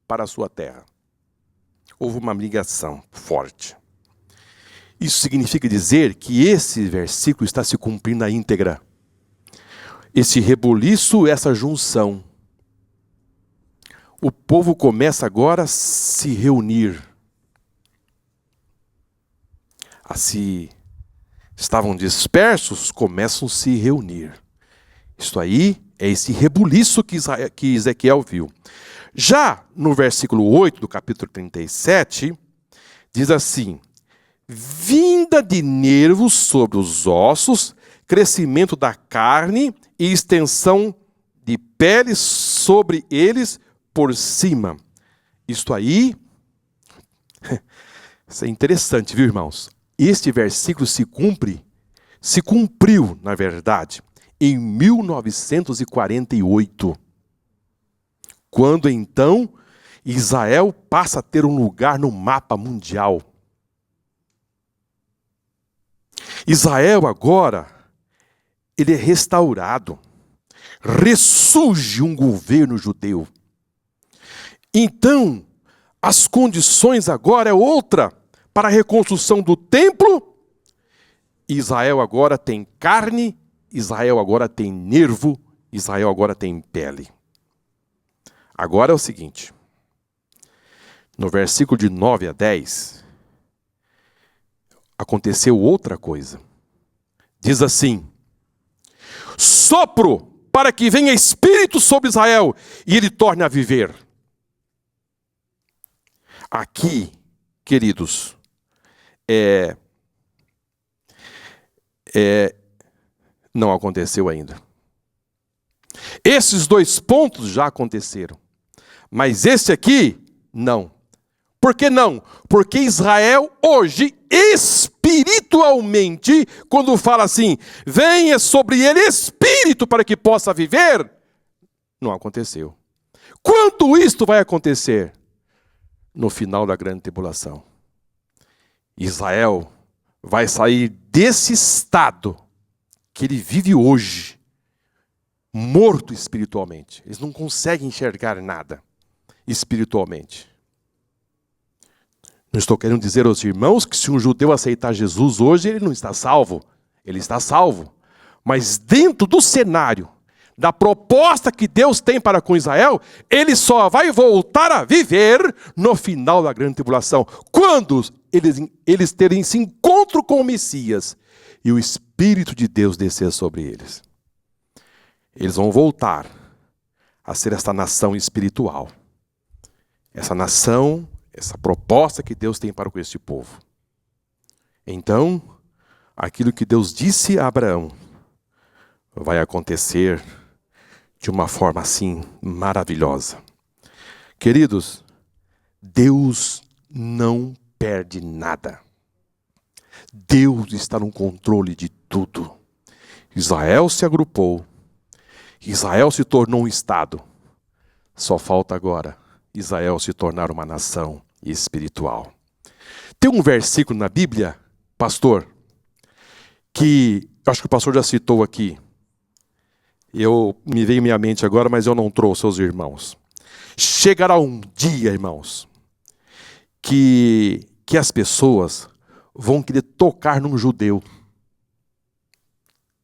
para a sua terra. Houve uma migração forte. Isso significa dizer que esse versículo está se cumprindo na íntegra. Esse rebuliço, essa junção. O povo começa agora a se reunir. Estavam dispersos, começam a se reunir. Isso aí é esse rebuliço que Ezequiel viu. Já no versículo 8 do capítulo 37, diz assim: vinda de nervos sobre os ossos, crescimento da carne e extensão de pele sobre eles por cima. Isto aí, isso é interessante, viu, irmãos? Este versículo se cumpriu, na verdade, em 1948, quando então Israel passa a ter um lugar no mapa mundial. Israel agora, ele é restaurado, ressurge um governo judeu. Então, as condições agora é outra para a reconstrução do templo. Israel agora tem carne, Israel agora tem nervo, Israel agora tem pele. Agora é o seguinte. No versículo de 9 a 10, aconteceu outra coisa. Diz assim: sopro para que venha espírito sobre Israel e ele torne a viver. Aqui, queridos, não aconteceu ainda. Esses dois pontos já aconteceram, mas esse aqui, não. Por que não? Porque Israel hoje, espiritualmente, quando fala assim, venha sobre ele espírito para que possa viver, não aconteceu. Quando isto vai acontecer? No final da grande tribulação. Israel vai sair desse estado que ele vive hoje, morto espiritualmente. Eles não conseguem enxergar nada espiritualmente. Não estou querendo dizer aos irmãos que se um judeu aceitar Jesus hoje, ele não está salvo. Ele está salvo. Mas dentro do cenário, da proposta que Deus tem para com Israel, ele só vai voltar a viver no final da grande tribulação. Quando eles terem esse encontro com o Messias e o Espírito de Deus descer sobre eles. Eles vão voltar a ser esta nação espiritual. Essa nação, essa proposta que Deus tem para com este povo. Então, aquilo que Deus disse a Abraão vai acontecer de uma forma assim maravilhosa. Queridos, Deus não perde nada. Deus está no controle de tudo. Israel se agrupou. Israel se tornou um estado. Só falta agora Israel se tornar uma nação espiritual. Tem um versículo na Bíblia, pastor, que acho que o pastor já citou aqui. Me veio à minha mente agora, mas eu não trouxe aos irmãos. Chegará um dia, irmãos, que as pessoas vão querer tocar num judeu.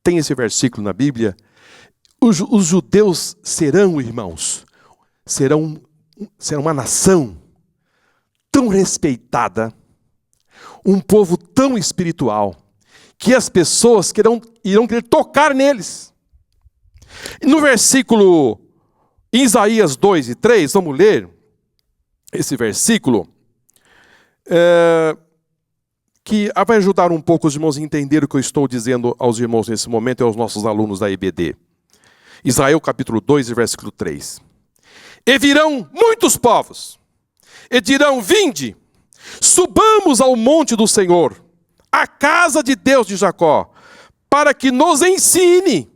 Tem esse versículo na Bíblia. Os judeus serão, irmãos, serão uma nação tão respeitada, um povo tão espiritual, que as pessoas irão querer tocar neles. E no versículo, em Isaías 2 e 3, vamos ler esse versículo, que vai ajudar um pouco os irmãos a entender o que eu estou dizendo aos irmãos nesse momento e aos nossos alunos da EBD. Isaías capítulo 2 e versículo 3. E virão muitos povos, e dirão, vinde, subamos ao monte do Senhor, à casa de Deus de Jacó, para que nos ensine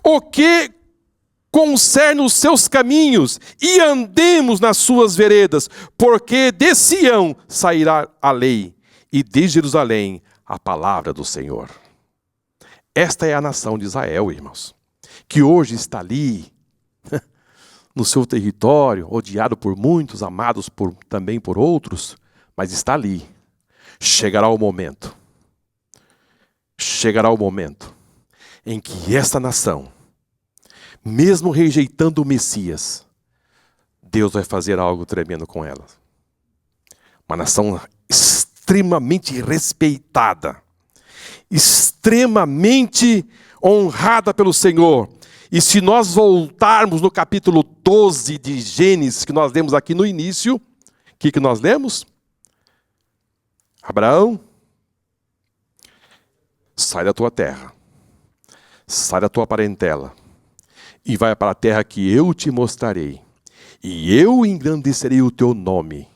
o que concerne os seus caminhos, e andemos nas suas veredas, porque de Sião sairá a lei, e de Jerusalém a palavra do Senhor. Esta é a nação de Israel, irmãos, que hoje está ali, no seu território, odiado por muitos, amados também por outros, mas está ali. Chegará o momento em que esta nação, mesmo rejeitando o Messias, Deus vai fazer algo tremendo com ela. Uma nação extremamente respeitada, extremamente honrada pelo Senhor. E se nós voltarmos no capítulo 12 de Gênesis, que nós lemos aqui no início, o que nós lemos? Abraão, sai da tua terra, sai da tua parentela, e vai para a terra que eu te mostrarei, e eu engrandecerei o teu nome,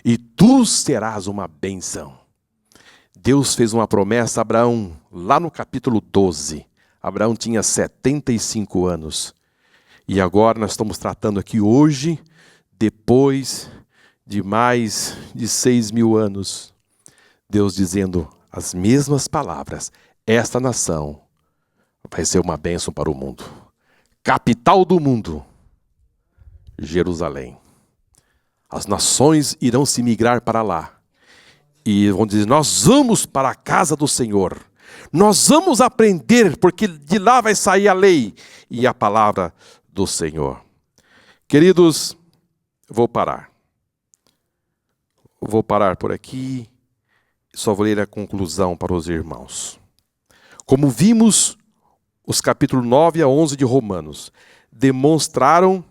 e tu serás uma bênção. Deus fez uma promessa a Abraão, lá no capítulo 12. Abraão tinha 75 anos. E agora nós estamos tratando aqui hoje, depois de mais de 6.000 anos, Deus dizendo as mesmas palavras. Esta nação vai ser uma bênção para o mundo. Capital do mundo, Jerusalém. As nações irão se migrar para lá. E vão dizer, nós vamos para a casa do Senhor. Nós vamos aprender, porque de lá vai sair a lei e a palavra do Senhor. Queridos, vou parar. Vou parar por aqui. Só vou ler a conclusão para os irmãos. Como vimos, os capítulos 9 a 11 de Romanos demonstram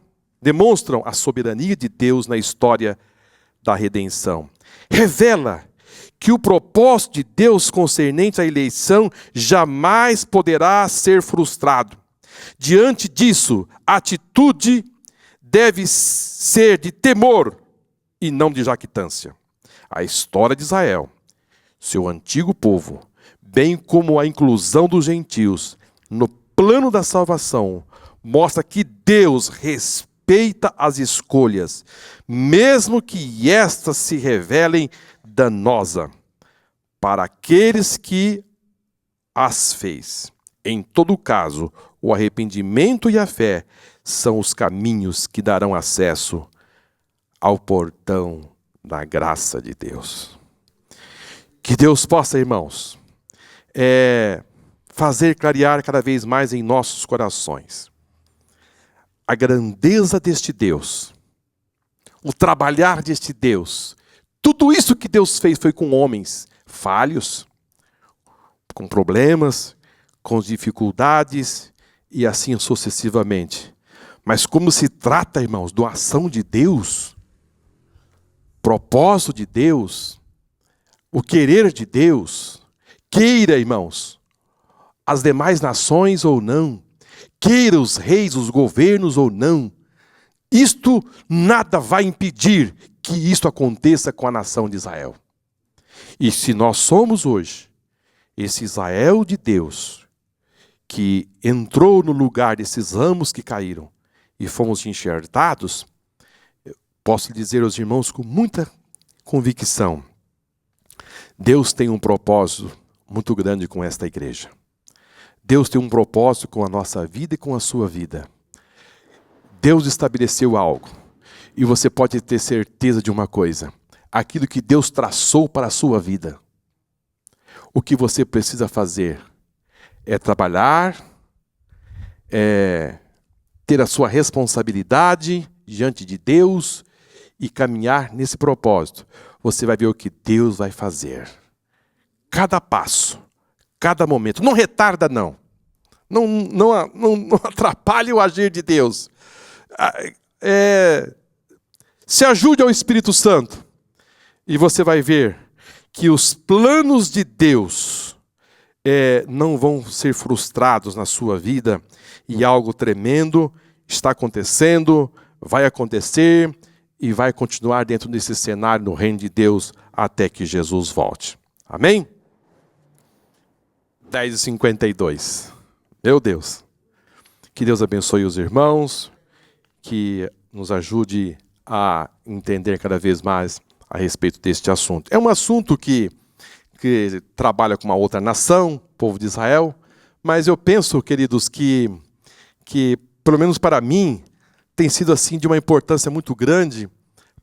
a soberania de Deus na história da redenção. Revela que o propósito de Deus concernente à eleição jamais poderá ser frustrado. Diante disso, a atitude deve ser de temor e não de jactância. A história de Israel, seu antigo povo, bem como a inclusão dos gentios no plano da salvação, mostra que Deus respeita as escolhas, mesmo que estas se revelem danosas para aqueles que as fez. Em todo caso, o arrependimento e a fé são os caminhos que darão acesso ao portão da graça de Deus. Que Deus possa, irmãos, fazer clarear cada vez mais em nossos corações a grandeza deste Deus, o trabalhar deste Deus. Tudo isso que Deus fez foi com homens falhos, com problemas, com dificuldades e assim sucessivamente. Mas como se trata, irmãos, da ação de Deus, propósito de Deus, o querer de Deus, queira, irmãos, as demais nações ou não, queira os reis, os governos ou não, isto nada vai impedir que isto aconteça com a nação de Israel. E se nós somos hoje esse Israel de Deus, que entrou no lugar desses ramos que caíram e fomos enxertados, posso dizer aos irmãos com muita convicção, Deus tem um propósito muito grande com esta igreja. Deus tem um propósito com a nossa vida e com a sua vida. Deus estabeleceu algo. E você pode ter certeza de uma coisa. Aquilo que Deus traçou para a sua vida. O que você precisa fazer é trabalhar, ter a sua responsabilidade diante de Deus e caminhar nesse propósito. Você vai ver o que Deus vai fazer. Cada passo, cada momento. Não retarda, não. Não atrapalhe o agir de Deus. Se ajude ao Espírito Santo. E você vai ver que os planos de Deus não vão ser frustrados na sua vida. E algo tremendo está acontecendo, vai acontecer e vai continuar dentro desse cenário no reino de Deus até que Jesus volte. Amém? 10h52. Meu Deus. Que Deus abençoe os irmãos, que nos ajude a entender cada vez mais a respeito deste assunto. É um assunto que trabalha com uma outra nação, povo de Israel, mas eu penso, queridos, que pelo menos para mim, tem sido assim de uma importância muito grande,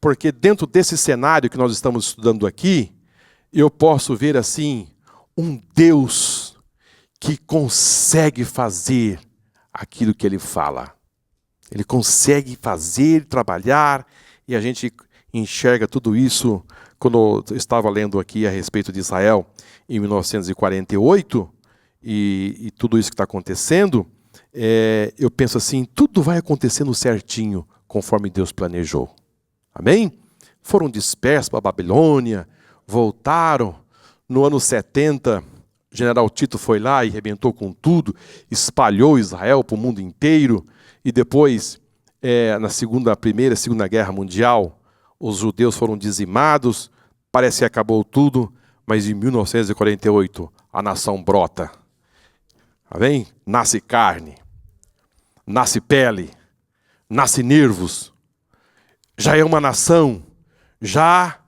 porque dentro desse cenário que nós estamos estudando aqui, eu posso ver assim um Deus que consegue fazer aquilo que Ele fala. Ele consegue fazer, trabalhar, e a gente enxerga tudo isso quando eu estava lendo aqui a respeito de Israel em 1948, e tudo isso que está acontecendo, eu penso assim, tudo vai acontecendo certinho, conforme Deus planejou. Amém? Foram dispersos para a Babilônia, voltaram. No ano 70, o general Tito foi lá e arrebentou com tudo, espalhou Israel para o mundo inteiro, e depois, na Primeira e Segunda Guerra Mundial, os judeus foram dizimados, parece que acabou tudo, mas em 1948, a nação brota. Amém? Nasce carne, nasce pele, nasce nervos. Já é uma nação, já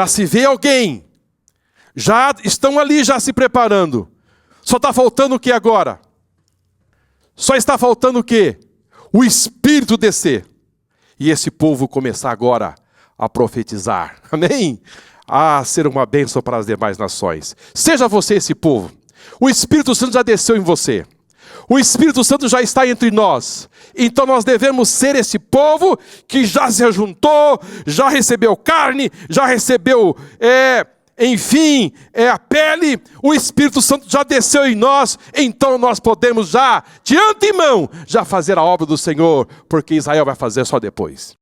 se vê alguém, já estão ali já se preparando. Só está faltando o que agora? Só está faltando o quê? O Espírito descer. E esse povo começar agora a profetizar. Amém? A ser uma bênção para as demais nações. Seja você esse povo. O Espírito Santo já desceu em você. O Espírito Santo já está entre nós. Então nós devemos ser esse povo que já se ajuntou, já recebeu carne, já recebeu, a pele. O Espírito Santo já desceu em nós. Então nós podemos já, de antemão, já fazer a obra do Senhor, porque Israel vai fazer só depois.